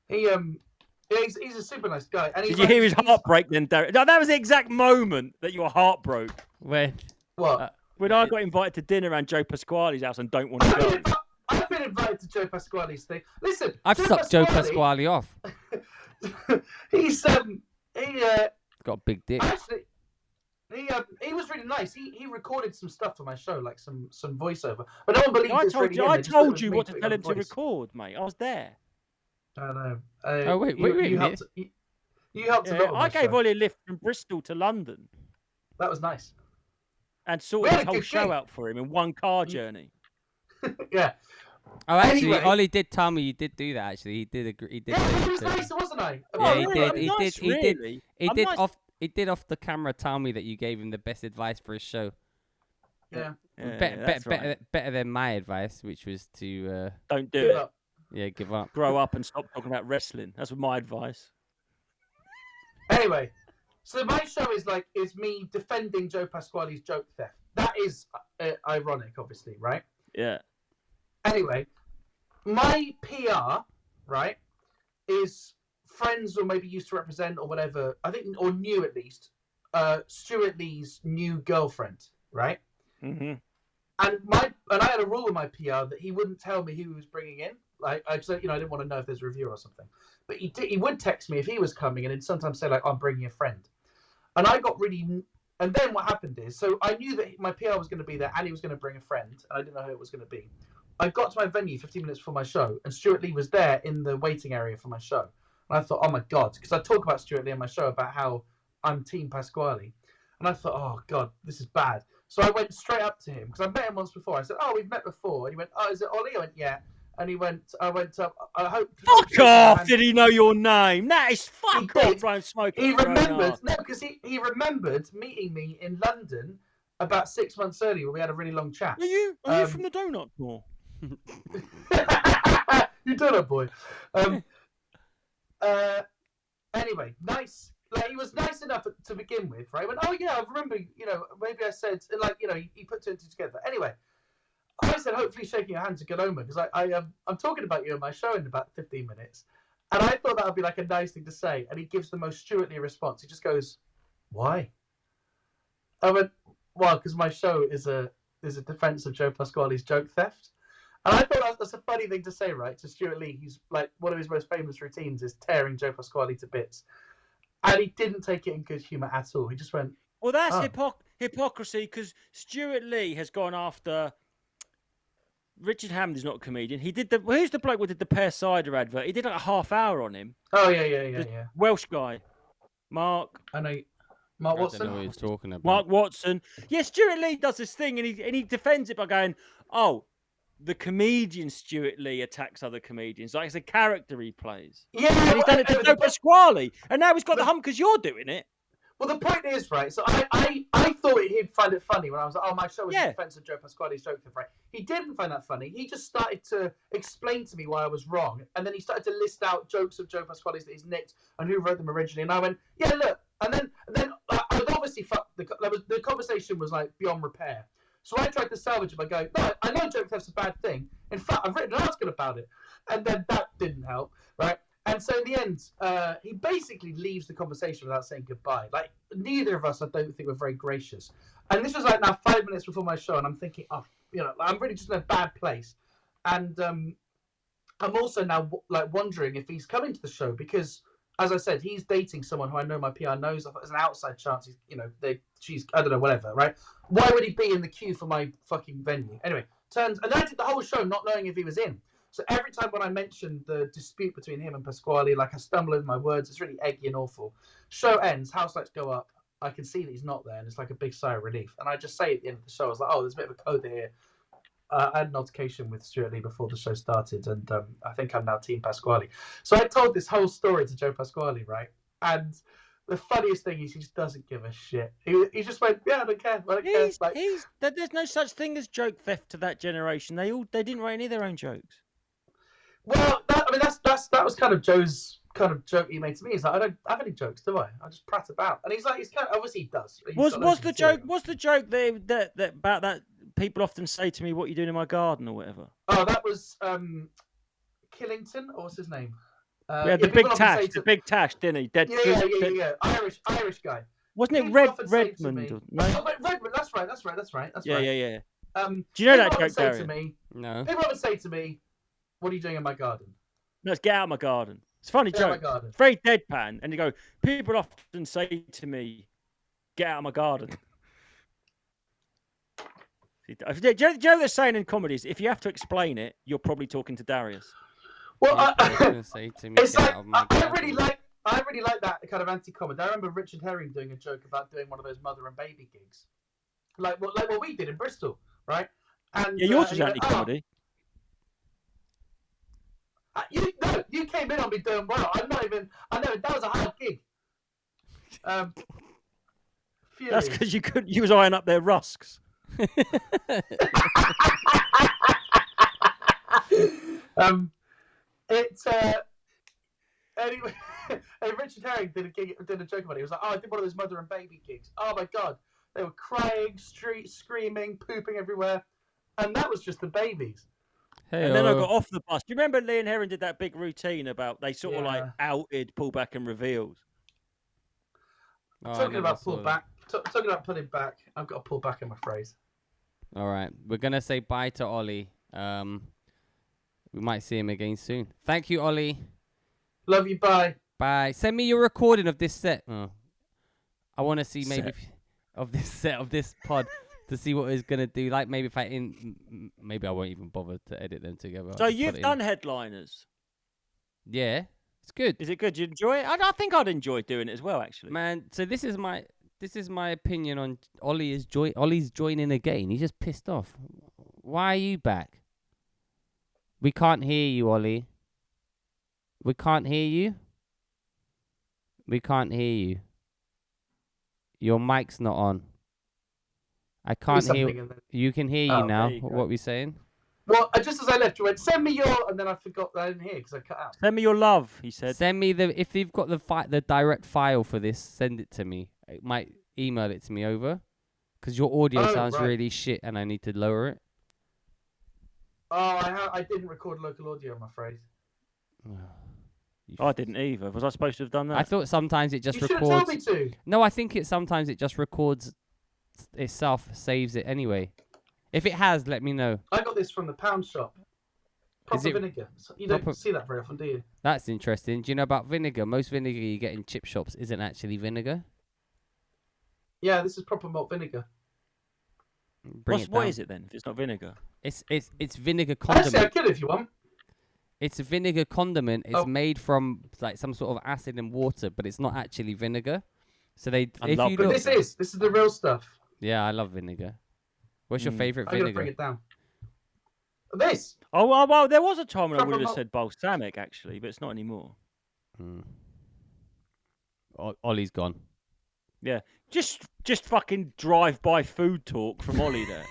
He's a super nice guy. And Did you hear his heartbreak then, Derek? No, that was the exact moment that you were heartbroken. When? What? When I got invited to dinner around Joe Pasquale's house and don't want to go. I've been invited to Joe Pasquale's thing. Listen, I've sucked Joe Pasquale off. He's got a big dick. Actually, he was really nice. He recorded some stuff for my show, like some voiceover. But no one believed it's really him. I told you what to tell him to record, mate. I was there. I know. Oh wait. You helped a lot. I gave Ollie a lift from Bristol to London. That was nice. And sorted his whole show out for him in one car journey. Yeah. Oh, actually, Anyway. Ollie did tell me you did do that. Actually, he did agree. He did. Yeah, it was nice, wasn't I? Yeah, he Oh, did. really? He did off the camera tell me that you gave him the best advice for his show. Yeah. Better than my advice, which was to don't do it. Up. Yeah, give up. Grow up and stop talking about wrestling. That's my advice. Anyway, so my show is me defending Joe Pasquale's joke theft. That is ironic, obviously, right? Yeah. Anyway, my PR, right, is friends or maybe used to represent or whatever, I think, or knew at least, Stewart Lee's new girlfriend, right? Mm-hmm. And I had a rule in my PR that he wouldn't tell me who he was bringing in. Like I said, I didn't want to know if there's a review or something. But he would text me if he was coming, and he'd sometimes say like, "I'm bringing a friend." And I got really. And then what happened is, so I knew that my PR was going to be there, and he was going to bring a friend, and I didn't know who it was going to be. I got to my venue 15 minutes before my show, and Stewart Lee was there in the waiting area for my show. And I thought, oh my God, because I talk about Stewart Lee on my show about how I'm Team Pasquale. And I thought, oh God, this is bad. So I went straight up to him, because I met him once before. I said, oh, we've met before. And he went, oh, is it Ollie? I went, yeah. And I went up, I hope. Fuck off! Did he know your name? That is fuck off, Ryan Smoking. He remembered, no, because he remembered meeting me in London about 6 months earlier when we had a really long chat. Are you from the donut store? You donut boy. Anyway, nice. Like, he was nice enough to begin with, right? I went, oh yeah, I remember, maybe I said, like, he put two and two together. Anyway, I said, hopefully shaking your hand's a good omen, because I'm talking about you in my show in about 15 minutes. And I thought that would be like a nice thing to say. And he gives the most Stewart Lee response. He just goes, why? I went, well, because my show is a defense of Joe Pasquale's joke theft. And I thought that's a funny thing to say, right? To Stewart Lee, he's like, one of his most famous routines is tearing Joe Pasquale to bits. And he didn't take it in good humour at all. He just went, well, that's hypocrisy, because Stewart Lee has gone after... Richard Hammond is not a comedian. He did who's the bloke who did the pear cider advert? He did like a half hour on him. Oh, yeah. Welsh guy. Mark. I know. Mark Watson? I don't know what he's talking about. Mark Watson. Yeah, Stewart Lee does this thing, and he defends it by going, oh, the comedian Stewart Lee attacks other comedians. Like it's a character he plays. Yeah. And he's done it to Joe Pasquale. And now he's got the hump because you're doing it. Well, the point is, right, so I thought he'd find it funny when I was like, oh, my show was in defense of Joe Pasquale's joke theft, right? He didn't find that funny. He just started to explain to me why I was wrong. And then he started to list out jokes of Joe Pasquale's that he's nicked and who wrote them originally. And I went, yeah, look. And then I was obviously the conversation was like beyond repair. So I tried to salvage it by going, no, I know joke theft's a bad thing. In fact, I've written an article about it. And then that didn't help, right? And so in the end, he basically leaves the conversation without saying goodbye. Like, neither of us, I don't think, were very gracious. And this was like now 5 minutes before my show, and I'm thinking, I'm really just in a bad place. And I'm also now like wondering if he's coming to the show because, as I said, he's dating someone who I know my PR knows. I thought there's an outside chance she's I don't know, whatever, right? Why would he be in the queue for my fucking venue? Anyway, and I did the whole show not knowing if he was in. So every time when I mentioned the dispute between him and Pasquale, like I stumble over my words, it's really eggy and awful. Show ends, house lights go up. I can see that he's not there, and it's like a big sigh of relief. And I just say at the end of the show, I was like, oh, there's a bit of a code here. I had an altercation with Stewart Lee before the show started, and I think I'm now Team Pasquale. So I told this whole story to Joe Pasquale, right? And the funniest thing is he just doesn't give a shit. He just went, yeah, I don't care. I don't care. Like, There's no such thing as joke theft to that generation. They didn't write any of their own jokes. well, that was kind of Joe's kind of joke he made to me. He's like, I don't have any jokes, do I? I just prat about. And he's kind of, obviously he does. What's the joke that about that people often say to me, "What are you doing in my garden?" or whatever? Oh, that was Killington, or what's his name? Yeah, the big Tash, didn't he? Yeah. Irish guy. Wasn't it Redmond? No? Oh, Redmond. That's right. Yeah. Do you know that joke, Darren? No. People often say to me, "What are you doing in my garden?" No, it's get out of my garden. It's a funny joke. It's very deadpan, and you go. People often say to me, "Get out of my garden." Joe, they're saying in comedies, if you have to explain it, you're probably talking to Darius. Well, it's like I really like that kind of anti-comedy. I remember Richard Herring doing a joke about doing one of those mother and baby gigs, like what we did in Bristol, right? And yeah, yours was anti-comedy. You came in on me doing well. I know that was a hard gig. That's because you was eyeing up their rusks. Anyway, Richard Herring did a joke about it. He was like, "Oh, I did one of those mother and baby gigs. Oh my god, they were crying, screaming, pooping everywhere, and that was just the babies." Hey, and then I got off the bus. Do you remember Lee and Herring did that big routine about they sort of like outed, pull back, and reveals? Talking about pull back, talking about pulling back. I've got to pull back, I'm afraid. All right, we're gonna say bye to Ollie. We might see him again soon. Thank you, Ollie. Love you. Bye. Bye. Send me your recording of this set. Oh. I want to see maybe of this set of this pod to see what it's gonna do. Like maybe if maybe I won't even bother to edit them together. So you've done headliners. Yeah, it's good. Is it good? Do you enjoy it? I think I'd enjoy doing it as well, actually. Man, so this is my opinion on Ollie's joining again. He's just pissed off. Why are you back? We can't hear you, Ollie. We can't hear you. We can't hear you. Your mic's not on. I can't hear you. You can hear you now. What are we saying? Well, just as I left, you went, "Send me your," and then I forgot that I didn't hear because I cut out. Send me your love, he said. Send me if you've got the direct file for this, send it to me. It might email it to me over, because your audio sounds really shit, and I need to lower it. Oh, I didn't record local audio, I'm afraid. I didn't either. Was I supposed to have done that? I thought sometimes it just records. You should have told me to. No, I think sometimes it just records itself, saves it anyway. If it has, let me know. I got this from the pound shop. Proper vinegar. You don't see that very often, do you? That's interesting. Do you know about vinegar? Most vinegar you get in chip shops isn't actually vinegar. Yeah, this is proper malt vinegar. What is it then? If it's not vinegar, it's vinegar condiment. Actually, I could if you want. It's a vinegar condiment. It's made from like some sort of acid and water, but it's not actually vinegar. So This is the real stuff. Yeah, I love vinegar. What's your favorite vinegar? I'm gonna bring it down. This. Oh well, there was a time when I would have said balsamic actually, but it's not anymore. Ollie's gone. Yeah, just fucking drive-by food talk from Ollie there.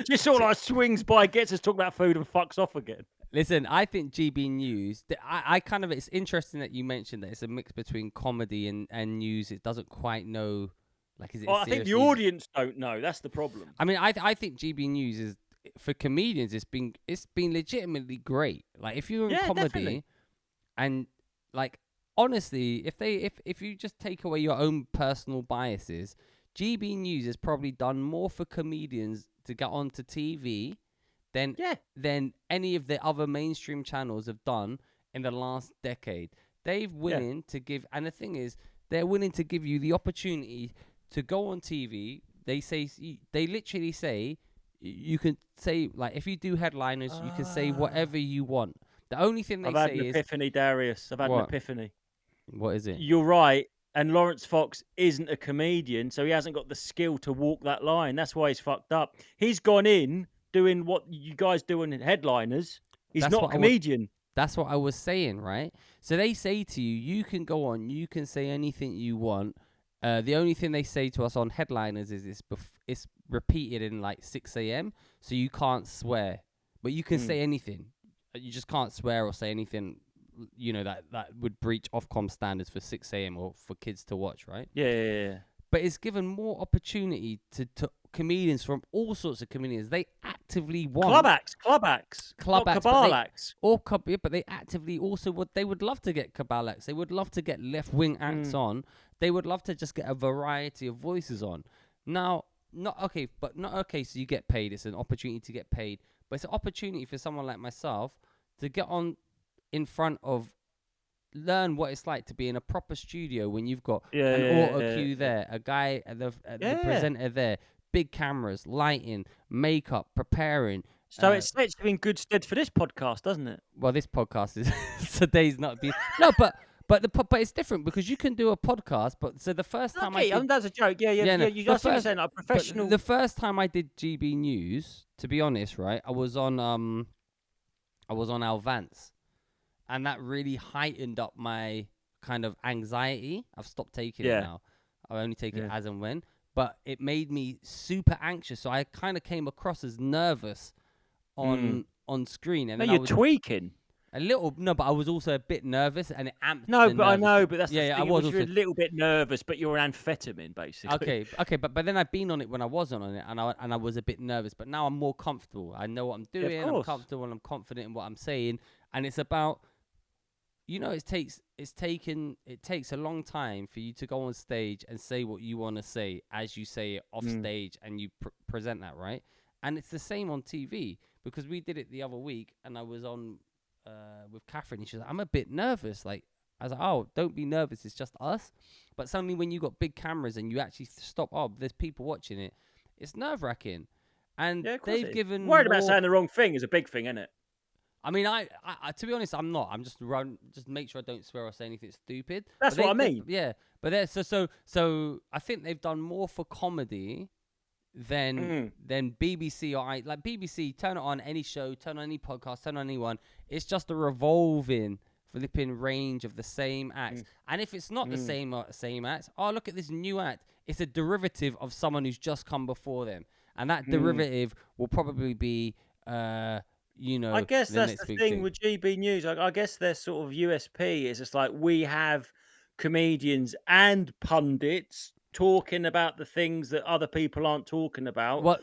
Just sort of like swings by, gets us talking about food, and fucks off again. Listen, I think GB News. I kind of. It's interesting that you mentioned that it's a mix between comedy and news. It doesn't quite know. Like, is it? I think the audience don't know. That's the problem. I mean, I think GB News is for comedians. It's been legitimately great. Like, if you're in comedy, definitely. and like honestly, if you just take away your own personal biases, GB News has probably done more for comedians to get onto TV than any of the other mainstream channels have done in the last decade. They've willing to give, and the thing is, they're willing to give you the opportunity to go on TV. They literally say, you can say, like, if you do headliners, you can say whatever you want. The only thing they say is... I've had an epiphany, Darius. I've had an epiphany. What is it? You're right. And Lawrence Fox isn't a comedian, so he hasn't got the skill to walk that line. That's why he's fucked up. He's gone in doing what you guys do in headliners. He's That's not a what comedian. That's what I was saying, right? So they say to you, you can go on, you can say anything you want. The only thing they say to us on headliners is it's repeated in like 6 a.m. So you can't swear, but you can say anything. You just can't swear or say anything, that would breach Ofcom standards for 6 a.m. or for kids to watch, right? Yeah. But it's given more opportunity to comedians from all sorts of comedians. They actively want Club acts, Club not acts, cabal acts. but they actively also they would love to get cabal acts. They would love to get left wing acts on. They would love to just get a variety of voices on. Now, not okay. So you get paid. It's an opportunity to get paid, but it's an opportunity for someone like myself to get on in front of. Learn what it's like to be in a proper studio when you've got an auto cue there, a guy the presenter there, big cameras, lighting, makeup, preparing. So it sets you in good stead for this podcast, doesn't it? Well, this podcast is today's not being but it's different because you can do a podcast. But so the first time that's a joke. Yeah. You just saying like professional. The first time I did GB News, to be honest, right, I was on Al Vance. And that really heightened up my kind of anxiety. I've stopped taking it now. I only take it as and when. But it made me super anxious. So I kind of came across as nervous on screen. And no, you're tweaking. A little, no, but I was also a bit nervous, and it amped. No, but I know, but that's the thing. I was you're a little bit nervous, but you're amphetamine, basically. Okay, but then I've been on it when I wasn't on it, and I was a bit nervous. But now I'm more comfortable. I know what I'm doing. I'm comfortable, and I'm confident in what I'm saying. And it's about. It takes a long time for you to go on stage and say what you want to say as you say it off stage and you present that, right? And it's the same on TV because we did it the other week and I was on with Catherine and she was like, I'm a bit nervous. Like, I was like, oh, don't be nervous. It's just us. But suddenly when you got big cameras and you actually stop, there's people watching it. It's nerve-wracking. And they've given worried about saying the wrong thing is a big thing, isn't it? I mean, I to be honest, I'm not. I'm just make sure I don't swear or say anything stupid. That's what I mean. Yeah, but they're so I think they've done more for comedy than BBC or like BBC. Turn it on any show, turn on any podcast, turn on anyone. It's just a revolving flipping range of the same acts. And if it's not the same acts, look at this new act. It's a derivative of someone who's just come before them, and that derivative will probably be. I guess that's the thing with GB News. I guess their sort of USP is it's like we have comedians and pundits talking about the things that other people aren't talking about. What?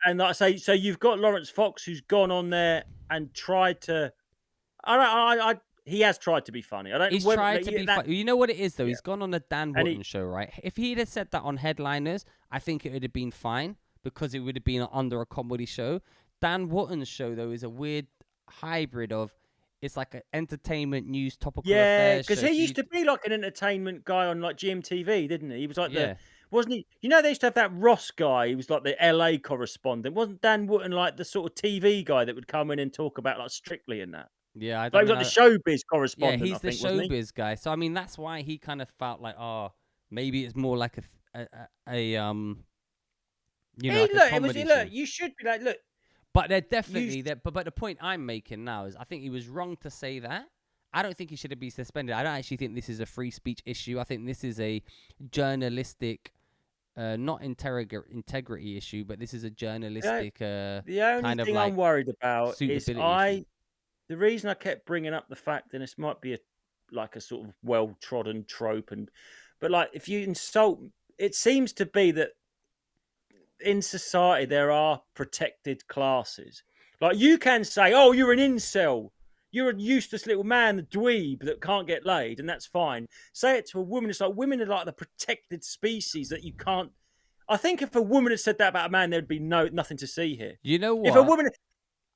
And like I say, so you've got Lawrence Fox who's gone on there and tried to. He has tried to be funny. He's tried to be funny. You know what it is though? Yeah. He's gone on the Dan Wootton show, right? If he'd have said that on Headliners, I think it would have been fine because it would have been under a comedy show. Dan Wootton's show, though, is a weird hybrid of it's like an entertainment news topical affairs show. Yeah, because he used to be like an entertainment guy on like GMTV, didn't he? He was like wasn't he? You know, they used to have that Ross guy. He was like the LA correspondent. Wasn't Dan Wootton like the sort of TV guy that would come in and talk about like Strictly and that? Yeah, I don't know. He was like the showbiz correspondent. Yeah, he's the showbiz guy. So I mean, that's why he kind of felt like, maybe it's more like a comedy show. You should be like, look. But they're definitely but the point I'm making now is I think he was wrong to say that. I don't think he should have been suspended. I don't actually think this is a free speech issue. I think this is a journalistic, not integrity issue, but this is a journalistic the only kind of thing like I'm worried about is issue. The reason I kept bringing up the fact, and this might be a sort of well-trodden trope, but like if you insult, it seems to be that in society there are protected classes. Like you can say, "Oh, you're an incel. You're a useless little man, a dweeb that can't get laid," and that's fine. Say it to a woman. It's like women are like the protected species that you can't. I think if a woman had said that about a man, there'd be nothing to see here. You know what? If a woman,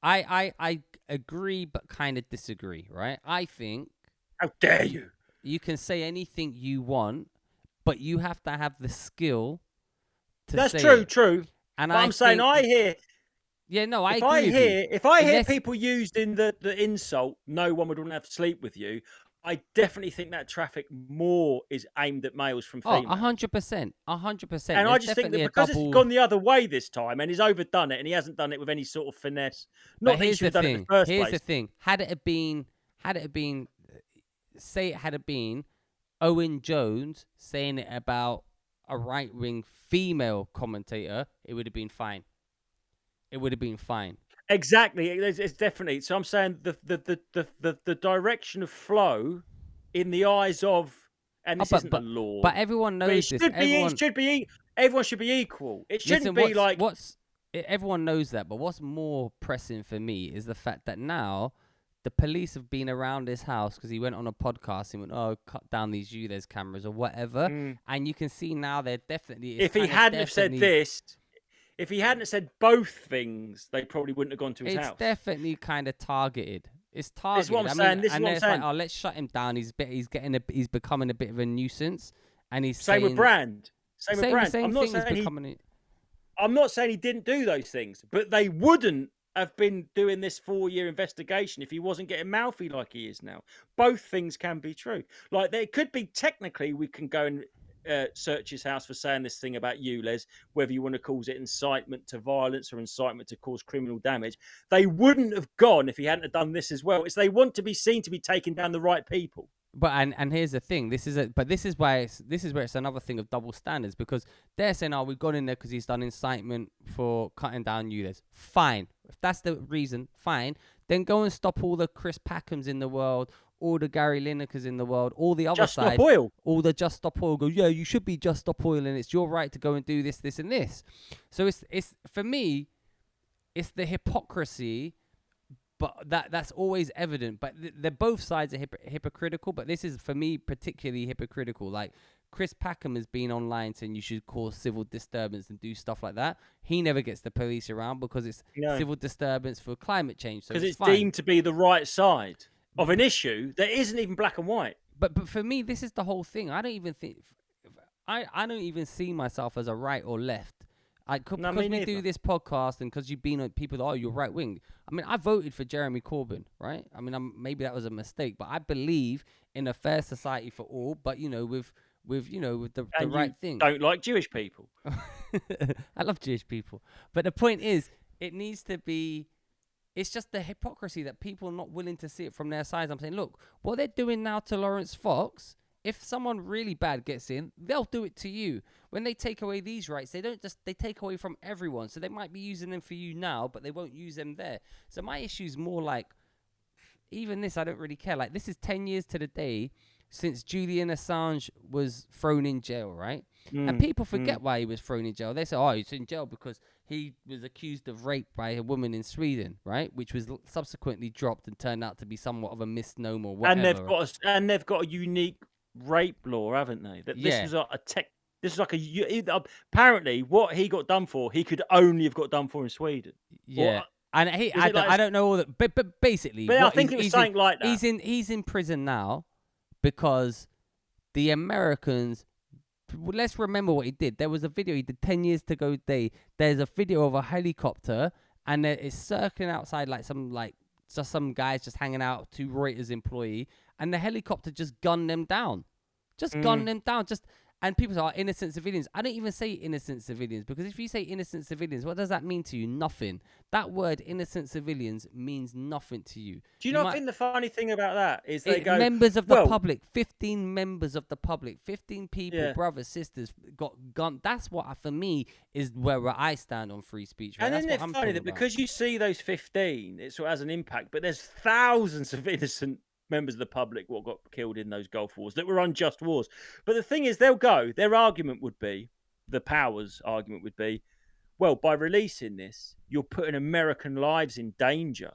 I agree, but kind of disagree. Right? I think. How dare you? You can say anything you want, but you have to have the skill. That's true. And I'm saying I hear. Yeah, no, I agree. If I hear people using the insult, no one would want to have to sleep with you. I definitely think that traffic more is aimed at males from Oh, females. 100%. 100%. And I just think that because it's gone the other way this time, and he's overdone it, and he hasn't done it with any sort of finesse. Not that he should have done it in the first place. Here's the thing. Had it been, say it had been Owen Jones saying it about a right-wing female commentator, it would have been fine. It would have been fine. Exactly. It's definitely. So I'm saying the direction of flow in the eyes of, and this isn't the law. But everyone knows this. Everyone should be equal. It shouldn't be like everyone knows that. But what's more pressing for me is the fact that now the police have been around his house because he went on a podcast and went, "Oh, cut down these ULEZ cameras or whatever." And you can see now they're definitely. If he hadn't have said this. If he hadn't said both things, they probably wouldn't have gone to his house. It's definitely kind of targeted. It's targeted. This is what I'm saying. This is what I'm saying. Like, oh, let's shut him down. He's becoming a bit of a nuisance, and he's same with Brand. Same with Brand. I'm not saying he didn't do those things, but they wouldn't have been doing this 4-year investigation if he wasn't getting mouthy like he is now. Both things can be true. Like there could be technically we can go and search his house for saying this thing about ULEZ, whether you want to call it incitement to violence or incitement to cause criminal damage. They wouldn't have gone if he hadn't have done this as well. It's they want to be seen to be taking down the right people. But and here's the thing. This is where it's another thing of double standards, because they're saying, "Oh, we've gone in there because he's done incitement for cutting down ULEZ." Fine, if that's the reason, fine. Then go and stop all the Chris Packhams in the world, all the Gary Linekers in the world, all the other side, all the Just Stop Oil. Go, yeah, you should be Just Stop Oil, and it's your right to go and do this, this, and this. So it's for me, it's the hypocrisy. But that's always evident. But they're both sides are hypocritical. But this is, for me, particularly hypocritical. Like, Chris Packham has been online saying you should cause civil disturbance and do stuff like that. He never gets the police around because it's civil disturbance for climate change. Because it's deemed to be the right side of an issue that isn't even black and white. But for me, this is the whole thing. I don't even see myself as a right or left. Because we do this podcast and because you've been people, oh, you're right wing. I mean, I voted for Jeremy Corbyn, right? I mean, maybe that was a mistake, but I believe in a fair society for all. But with the right thing. Don't like Jewish people. I love Jewish people, but the point is, it needs to be. It's just the hypocrisy that people are not willing to see it from their sides. I'm saying, look, what they're doing now to Lawrence Fox. If someone really bad gets in, they'll do it to you. When they take away these rights, they take away from everyone. So they might be using them for you now, but they won't use them there. So my issue is more like, even this, I don't really care. Like, this is 10 years to the day since Julian Assange was thrown in jail, right? And people forget why he was thrown in jail. They say, oh, he's in jail because he was accused of rape by a woman in Sweden, right? Which was subsequently dropped and turned out to be somewhat of a misnomer or whatever. And they've got a unique rape law, haven't they? That this was this is like apparently what he got done for, he could only have got done for in Sweden. Yeah, and I don't know all that, but basically, I think it was something like that. He's in prison now because the Americans. Let's remember what he did. There was a video he did 10 years to go day. There's a video of a helicopter and it's circling outside just some guys just hanging out, 2 Reuters employee, and the helicopter just gunned them down. Gunned them down. And people say, innocent civilians. I don't even say innocent civilians, because if you say innocent civilians, what does that mean to you? Nothing. That word, innocent civilians, means nothing to you. Do you not think the funny thing about that is members of the public, 15 members of the public, 15 people, brothers, sisters, got gunned. That's what, for me, is where I stand on free speech. Right? And then it's funny that because you see those 15, it sort of has an impact, but there's thousands of innocent members of the public what got killed in those Gulf Wars that were unjust wars. But the thing is, their argument would be, the powers' argument would be, well, by releasing this, you're putting American lives in danger.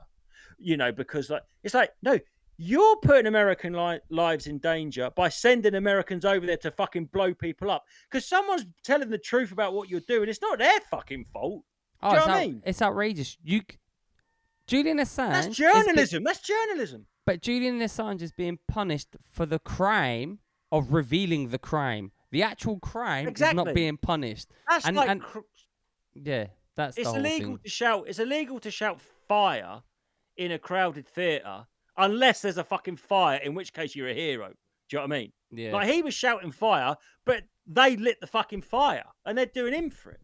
Because no, you're putting American lives in danger by sending Americans over there to fucking blow people up. Because someone's telling the truth about what you're doing. It's not their fucking fault. Do you know what I mean? It's outrageous. Julian Assange. That's journalism. That's journalism. But Julian Assange is being punished for the crime of revealing the crime. The actual crime is not being punished. That's that's it's illegal to shout. It's illegal to shout fire in a crowded theatre unless there's a fucking fire, in which case you're a hero. Do you know what I mean? Yeah. Like, he was shouting fire, but they lit the fucking fire, and they're doing him for it.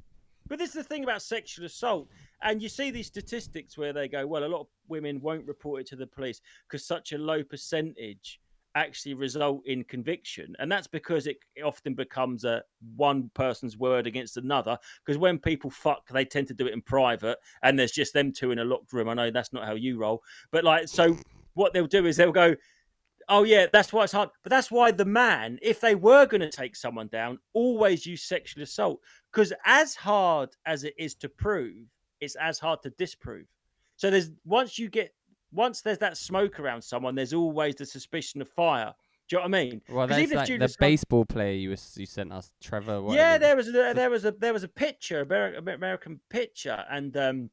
But this is the thing about sexual assault. And you see these statistics where they go, well, a lot of women won't report it to the police because such a low percentage actually result in conviction. And that's because it often becomes a one person's word against another. Because when people fuck, they tend to do it in private, and there's just them two in a locked room. I know that's not how you roll. But like, so what they'll do is they'll go, oh, yeah, that's why it's hard. But that's why the man, if they were going to take someone down, always use sexual assault. Because as hard as it is to prove, it's as hard to disprove. So once there's that smoke around someone, there's always the suspicion of fire. Do you know what I mean? Well, that's like the baseball player you sent us, Trevor. Yeah, there was a pitcher, American pitcher, and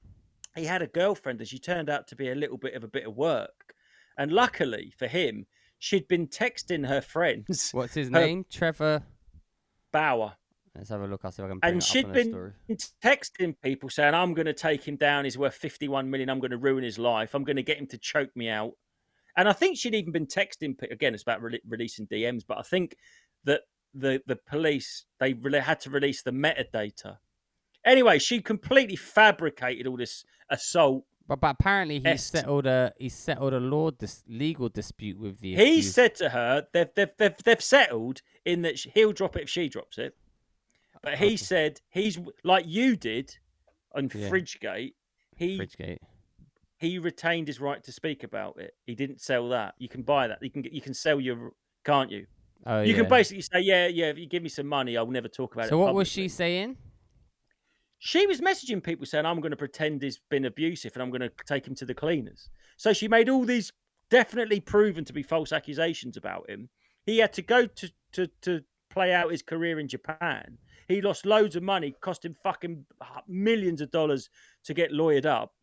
he had a girlfriend, and she turned out to be a little bit of work. And luckily for him, she'd been texting her friends. What's his name? Trevor Bauer. Let's have a look. I'll see if I can bring it up on the story. And she'd been texting people saying, I'm going to take him down. He's worth 51 million. I'm going to ruin his life. I'm going to get him to choke me out. And I think she'd even been texting. Again, it's about releasing DMs. But I think that the police, they had to release the metadata. Anyway, she completely fabricated all this assault. But apparently he settled a legal dispute with the accused. He said to her, they've settled in that he'll drop it if she drops it. But he said he's like you did on Fridgegate. He retained his right to speak about it. He didn't sell that. You can buy that. You can sell your, can't you? Oh, you can basically say, yeah. If you give me some money, I'll never talk about it. So what was she saying? She was messaging people saying, I'm going to pretend he's been abusive and I'm going to take him to the cleaners. So she made all these definitely proven to be false accusations about him. He had to go to play out his career in Japan. He lost loads of money, cost him fucking millions of dollars to get lawyered up.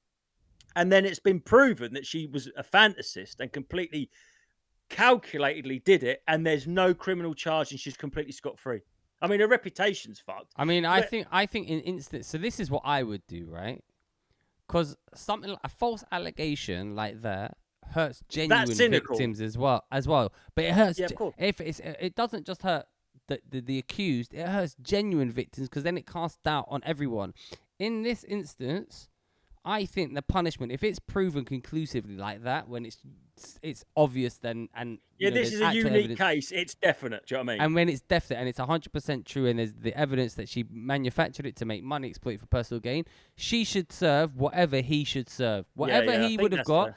And then it's been proven that she was a fantasist and completely calculatedly did it. And there's no criminal charge and she's completely scot-free. I mean, her reputation's fucked. I mean, I think in instance, so this is what I would do, right? Because something like a false allegation like that hurts genuine victims as well. But it hurts. Yeah, of course. It doesn't just hurt the accused. It hurts genuine victims because then it casts doubt on everyone. In this instance, I think the punishment, if it's proven conclusively like that, when it's obvious, then this is a unique case. It's definite. Do you know what I mean? And when it's definite and it's 100% true, and there's the evidence that she manufactured it to make money, exploit it for personal gain, she should serve whatever he should serve, whatever he would have got. Fair.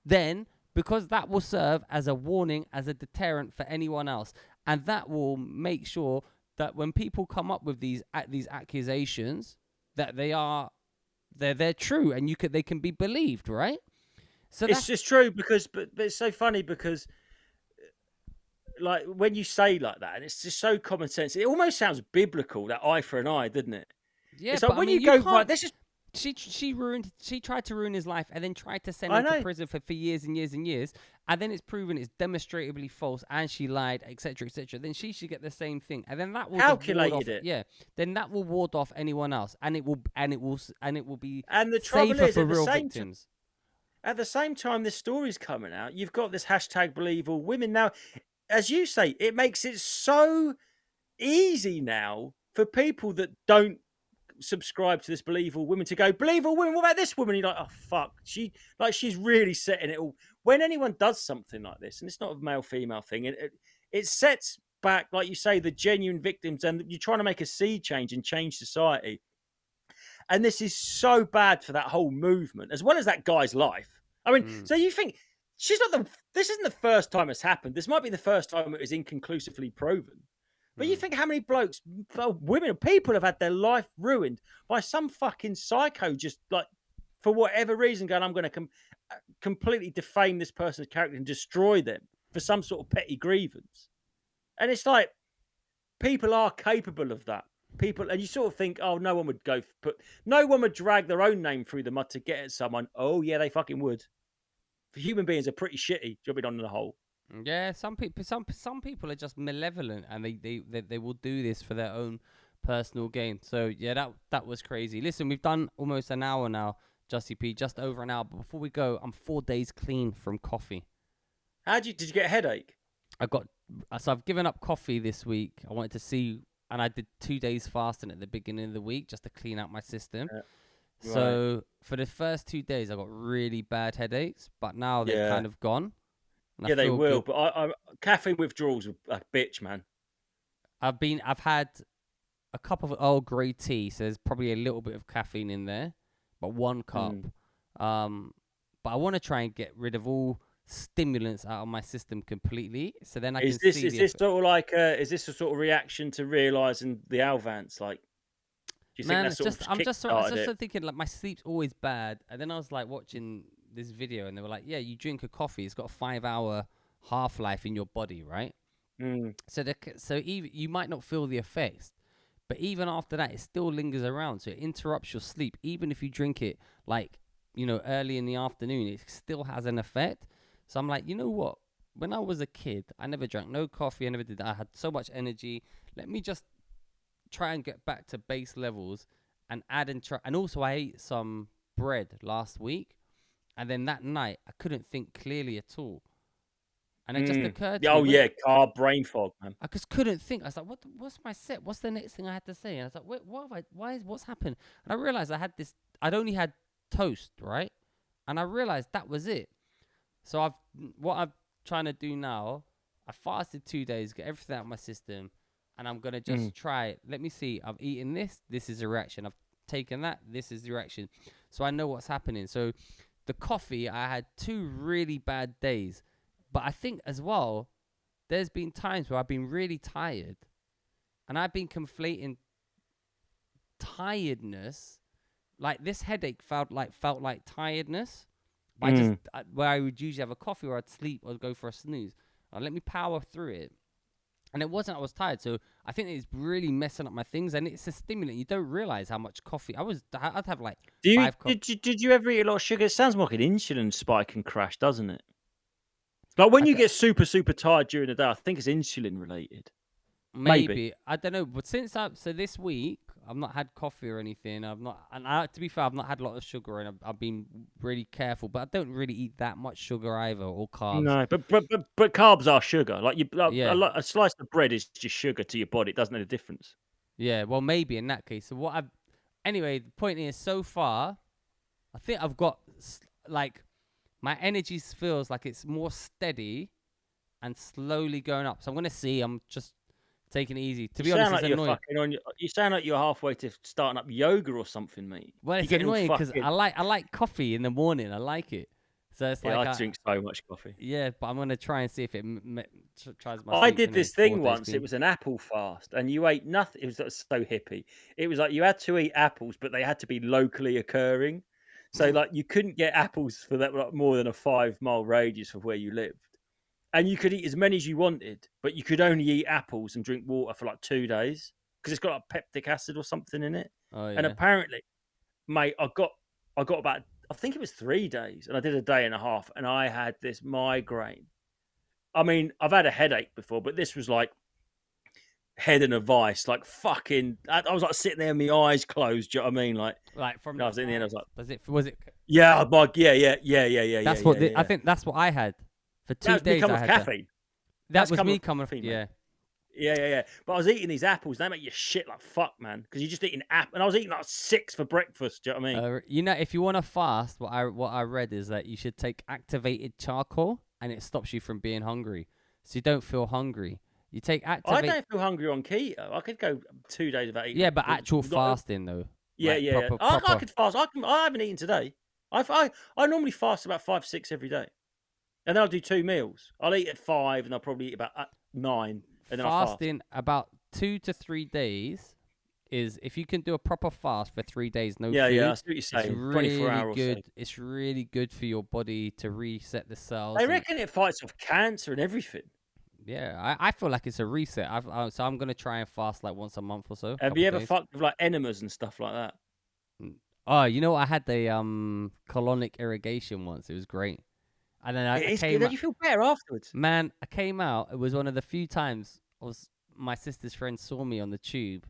Then, because that will serve as a warning, as a deterrent for anyone else, and that will make sure that when people come up with these accusations, that they're true and they can be believed, right? So it's just true because, but it's so funny because, like, when you say like that, and it's just so common sense. It almost sounds biblical, that eye for an eye, doesn't it? Yeah, it's like when you go, right, this is. She tried to ruin his life and then tried to send him to prison for years and years and years, and then it's proven it's demonstrably false and she lied, etc., etc. Then she should get the same thing, and then that will calculated it. Yeah, then that will ward off anyone else, and it will be and the trouble safer is, for real victims. At the same time, this story's coming out. You've got this hashtag believe all women. Now, as you say, it makes it so easy now for people that don't subscribe to this believe all women to go, believe all women, what about this woman? You're like, oh fuck, she's really setting it all. When anyone does something like this, and it's not a male female thing, it sets back, like you say, the genuine victims, and you're trying to make a sea change and change society. And this is so bad for that whole movement, as well as that guy's life. I mean, so you think this isn't the first time it's happened. This might be the first time it was inconclusively proven. But you think how many blokes, women, people have had their life ruined by some fucking psycho just like, for whatever reason, going, I'm going to completely defame this person's character and destroy them for some sort of petty grievance. And it's like, people are capable of that. People, and you sort of think, oh, no one would drag their own name through the mud to get at someone. Oh, yeah, they fucking would. Human beings are pretty shitty, jumping on the whole. Yeah, some people are just malevolent, and they will do this for their own personal gain. So yeah, that was crazy. Listen, we've done almost an hour now, Justy P, just over an hour. But before we go, I'm 4 days clean from coffee. Did you get a headache? I've given up coffee this week. I wanted to see, and I did 2 days fasting at the beginning of the week just to clean out my system. So for the first 2 days, I got really bad headaches, but now they've kind of gone. Yeah, they will. Good. But caffeine withdrawals are a bitch, man. I've had a cup of Earl Grey tea, so there's probably a little bit of caffeine in there, but 1 cup. But I want to try and get rid of all stimulants out of my system completely, so then I can see. Is this sort of like? Is this a sort of reaction to realizing the Alvance? Like, do you think that's sort of I'm just thinking like my sleep's always bad, and then I was like watching this video, and they were like, "Yeah, you drink a coffee, it's got a 5-hour half-life in your body, right?" So even you might not feel the effects, but even after that, it still lingers around, so it interrupts your sleep. Even if you drink it like early in the afternoon, it still has an effect. So I'm like, you know what? When I was a kid, I never drank no coffee. I never did that. I had so much energy. Let me just try and get back to base levels and add and try. And also, I ate some bread last week, and then that night I couldn't think clearly at all. And it just occurred to me. Oh yeah, carb brain fog, man. I just couldn't think. I was like, what's my set? What's the next thing I had to say? And I was like, what's happened? And I realized I'd only had toast, right? And I realized that was it. So what I'm trying to do now, I fasted 2 days, get everything out of my system, and I'm going to just try it. Let me see. I've eaten this is a reaction. I've taken that, this is the reaction. So I know what's happening. So the coffee, I had 2 really bad days. But I think as well, there's been times where I've been really tired, and I've been conflating tiredness. Like this headache felt like tiredness. But where I would usually have a coffee or I'd sleep or go for a snooze. Let me power through it. And it wasn't I was tired. So I think it's really messing up my things. And it's a stimulant. You don't realize how much coffee. I'd have like 5 coffees. Did you ever eat a lot of sugar? It sounds more like an insulin spike and crash, doesn't it? Like when you get super, super tired during the day, I think it's insulin related. Maybe. I don't know. But so this week, I've not had coffee or anything. To be fair, I've not had a lot of sugar, and I've been really careful. But I don't really eat that much sugar either, or carbs. No, but carbs are sugar. Like a slice of bread is just sugar to your body. It doesn't make a difference. Yeah, well, maybe in that case. So anyway, the point is, so far, I think I've got like my energy feels like it's more steady and slowly going up. So I'm gonna see. I'm just taking it easy. To be honest, it's annoying. You sound like you're halfway to starting up yoga or something, mate. Well, it's annoying because I like coffee in the morning. I like it. So it's like I drink so much coffee. Yeah, but I'm gonna try and see if it tries my. I did this thing once. It was an apple fast, and you ate nothing. It was so hippie. It was like you had to eat apples, but they had to be locally occurring. So like you couldn't get apples for that like, more than a 5-mile radius of where you lived. And you could eat as many as you wanted, but you could only eat apples and drink water for like 2 days because it's got like peptic acid or something in it. Oh, yeah. And apparently, mate, I got about, I think it was 3 days, and I did a day and a half, and I had this migraine. I mean, I've had a headache before, but this was like head in a vice, like fucking. I was like sitting there, my eyes closed. Do you know what I mean? Like from. I was in the end. I was like, was it? Yeah, yeah. That's what I think. That's what I had for 2 days. I had caffeine. That was me coming from. Yeah. But I was eating these apples. They make you shit like fuck, man, because you're just eating apple. And I was eating like 6 for breakfast. Do you know what I mean? If you want to fast, what I read is that you should take activated charcoal, and it stops you from being hungry, so you don't feel hungry. You take activated. I don't feel hungry on keto. I could go 2 days without eating. Yeah, but actual fasting though. Yeah. I could fast. I haven't eaten today. I normally fast about 5, 6 every day, and then I'll do 2 meals. I'll eat at 5, and I'll probably eat about 9. And then fasting about 2 to 3 days is if you can do a proper fast for 3 days, no food. Yeah, I see what you're saying. It's really 24 hours. good. It's really good for your body to reset the cells. I reckon it fights off cancer and everything. Yeah, I feel like it's a reset. So I'm gonna try and fast like once a month or so. Have you ever fucked with like enemas and stuff like that? Oh, you know, I had the colonic irrigation once. It was great. And then you feel better afterwards. Man, I came out. It was one of the few times my sister's friend saw me on the tube,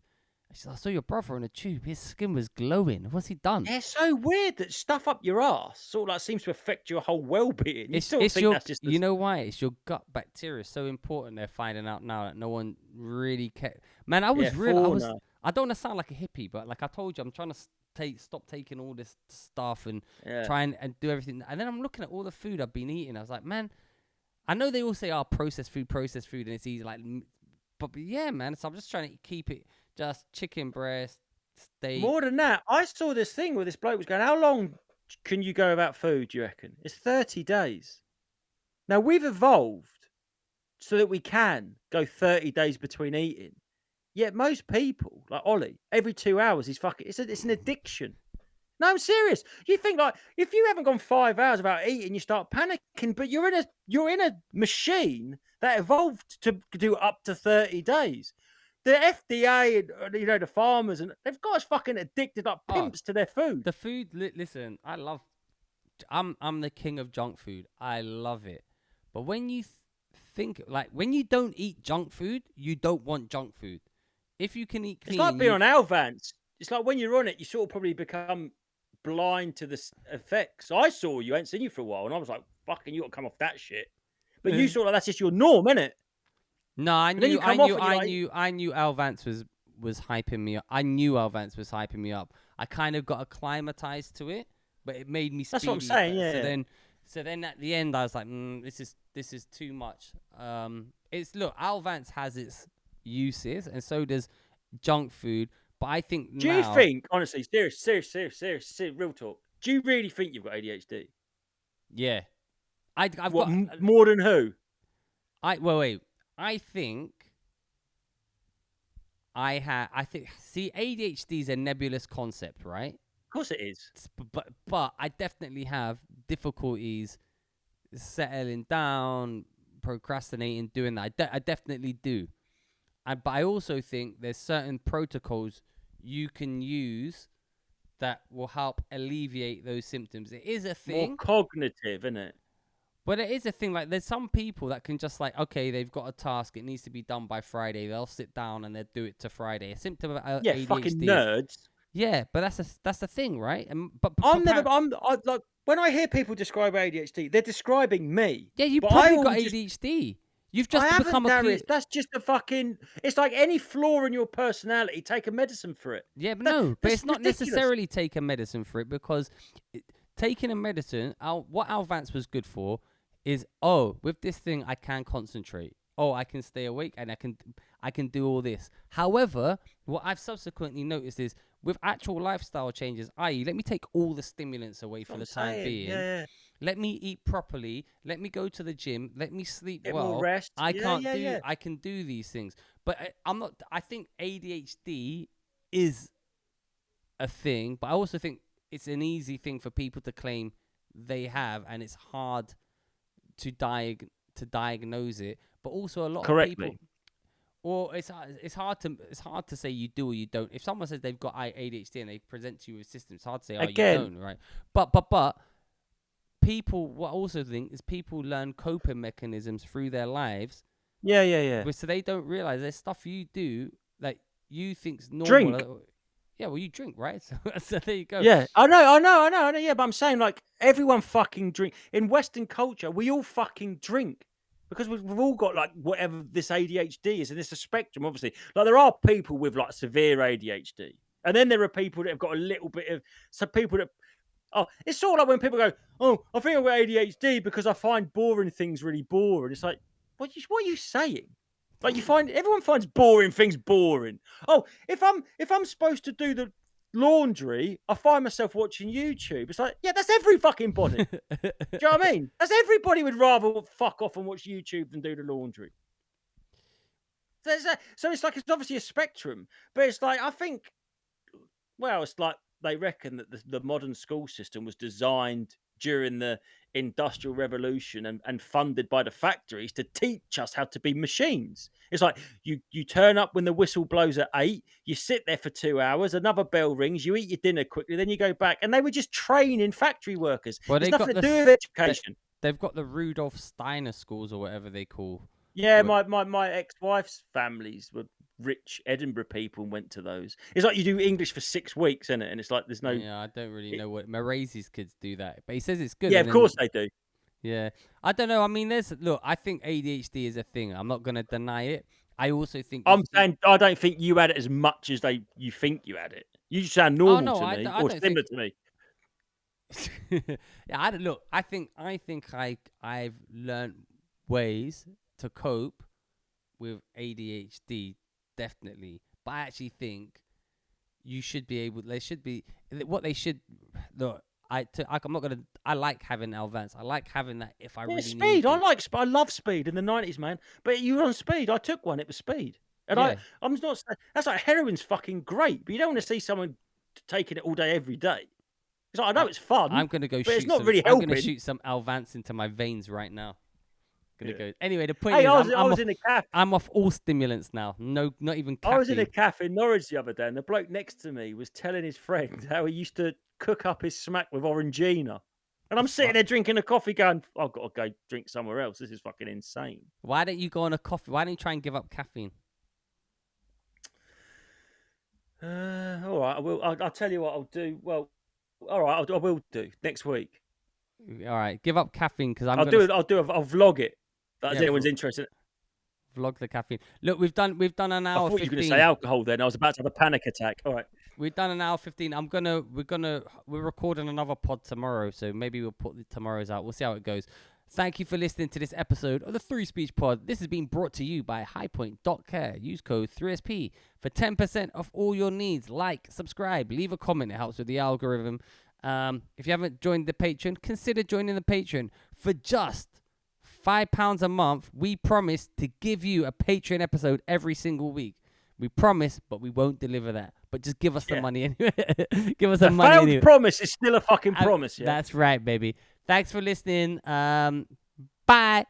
She said, I saw your brother on a tube. His skin was glowing. What's he done? Yeah, it's so weird that stuff up your ass sort of like seems to affect your whole well-being. You sort of think your, that's just you know why? It's your gut bacteria. So important. They're finding out now that no one really cares. Man, I was I don't want to sound like a hippie, but like I told you, I'm trying to stop taking all this stuff and try and do everything. And then I'm looking at all the food I've been eating. I was like, man, I know they all say, processed food, and it's easy. Like, but yeah, man. So I'm just trying to keep it just chicken breast, steak. More than that, I saw this thing where this bloke was going, how long can you go without food, do you reckon? It's 30 days. Now, we've evolved so that we can go 30 days between eating. Yet most people, like Ollie, every 2 hours, he's fucking... It's an addiction. No, I'm serious. You think, like, if you haven't gone 5 hours without eating, you start panicking, but you're in a machine that evolved to do up to 30 days. The FDA and the farmers, and they've got us fucking addicted like pimps to their food. The food, listen, I'm the king of junk food. I love it. But when you think, like, when you don't eat junk food, you don't want junk food. If you can eat clean, it's like being on Alvance. It's like when you're on it, you sort of probably become blind to the effects. I saw you, I ain't seen you for a while, and I was like, fucking, you got to come off that shit. But you sort of, that's just your norm, innit? No, I knew Alvance was hyping me up. I knew Alvance was hyping me up. I kind of got acclimatized to it, but it made me speedy. That's what I'm saying, yeah. So then at the end I was like, this is too much. Alvance has its uses, and so does junk food. But I think do you think, honestly, serious, real talk, do you really think you've got ADHD? Yeah. I've got more than who? I think ADHD is a nebulous concept, right? Of course it is. But I definitely have difficulties settling down, procrastinating, doing that. I definitely do. But I also think there's certain protocols you can use that will help alleviate those symptoms. It is a thing. More cognitive, isn't it? But it is a thing, like, there's some people that can just, like, okay, they've got a task, it needs to be done by Friday. They'll sit down and they'll do it to Friday. A symptom of ADHD. Fucking nerds. Yeah, but that's the thing, right? But like, when I hear people describe ADHD, they're describing me. Yeah, you probably got ADHD. You've just become that's just a fucking... It's like any flaw in your personality, take a medicine for it. Yeah, but but it's not necessarily take a medicine for it, because taking a medicine, what Alvance was good for is, with this thing I can concentrate. I can stay awake and I can do all this. However, what I've subsequently noticed is with actual lifestyle changes, i.e., let me take all the stimulants away for the time being. Yeah. Let me eat properly. Let me go to the gym. Let me sleep Get well. More rest. I can do these things. But I'm not. I think ADHD is a thing, but I also think it's an easy thing for people to claim they have, and it's hard to diagnose it. But also a lot of people. Or it's hard to say you do or you don't. If someone says they've got ADHD and they present to you with systems, it's hard to say you don't, right? But people, what I also think is people learn coping mechanisms through their lives. Yeah. So they don't realize there's stuff you do that you think's normal. Drink. Yeah, well, you drink, right? So there you go. Yeah, I know. Yeah, but I'm saying, like, everyone fucking drink. In Western culture, we all fucking drink. Because we've all got, like, whatever this ADHD is, and it's a spectrum, obviously. Like, there are people with, like, severe ADHD. And then there are people that have got a little bit of... Some people that... it's sort of like when people go, I think I've got ADHD because I find boring things really boring. It's like, what are you saying? Like, everyone finds boring things boring. If I'm supposed to do the laundry, I find myself watching YouTube. It's like, yeah, that's every fucking body. Do you know what I mean? That's everybody would rather fuck off and watch YouTube than do the laundry. So it's like, it's obviously a spectrum, but it's like, I think, well, it's like they reckon that the modern school system was designed during the Industrial Revolution and funded by the factories to teach us how to be machines. It's like you turn up when the whistle blows at 8, you sit there for 2 hours, another bell rings, you eat your dinner quickly, then you go back. And they were just training factory workers. Well, it's nothing to do with education. They've got the Rudolf Steiner schools or whatever they call. Yeah, my ex-wife's families were rich Edinburgh people and went to those. It's like you do English for 6 weeks, isn't it? And it's like there's no. Yeah, I don't really know what Maraisi's kids do that, but he says it's good. Yeah, and of then- course they do. Yeah, I don't know. I mean, look. I think ADHD is a thing. I'm not gonna deny it. I also think I'm saying I don't think you had it as much as you think you had it. You sound normal no, to I me, don't- I or don't similar think- to me. yeah, I don't look. I think I've learned ways to cope with ADHD, definitely. But I actually think you should be able. They should be what they should look. I'm not gonna. I like having Alvance. I like having that if I Yeah, really speed. need to. I love speed in the 90s, man. But you were on speed. I took one. It was speed. And Yeah. I'm not saying that's like heroin's fucking great, but you don't want to see someone taking it all day, every day. It's like I know it's fun. I'm gonna go but shoot. it's not some, really I'm gonna helping. shoot some Alvance into my veins right now. Gonna Yeah. go. Anyway, the point Hey, is, I was I'm off, in a cafe. I'm off all stimulants now. No, not even caffeine. I was in a cafe in Norwich the other day, and the bloke next to me was telling his friend how he used to cook up his smack with Orangina. And I'm sitting there drinking a coffee going, I've got to go drink somewhere else. This is fucking insane. Why don't you go on a coffee? Why don't you try and give up caffeine? All right, I will. I'll tell you what I'll do. Well, all right, I will do next week. All right, give up caffeine because I'll do it. I'll vlog it. If Yeah, anyone's interested. Vlog the caffeine. Look, we've done an I hour. thought you 15. were going to say alcohol. Then I was about to have a panic attack. All right. We've done an hour 15. We're recording another pod tomorrow, so maybe we'll put tomorrow's out. We'll see how it goes. Thank you for listening to this episode of the Free Speech Pod. This has been brought to you by highpoint.care. Use code 3SP for 10% off all your needs. Like, subscribe, leave a comment. It helps with the algorithm. If you haven't joined the Patreon, consider joining the Patreon. For just £5 a month, we promise to give you a Patreon episode every single week. We promise, but we won't deliver that. But just give us the money anyway. Give us some money failed anyway. promise is still a fucking promise. Yeah. That's right, baby. Thanks for listening. Bye. Bye.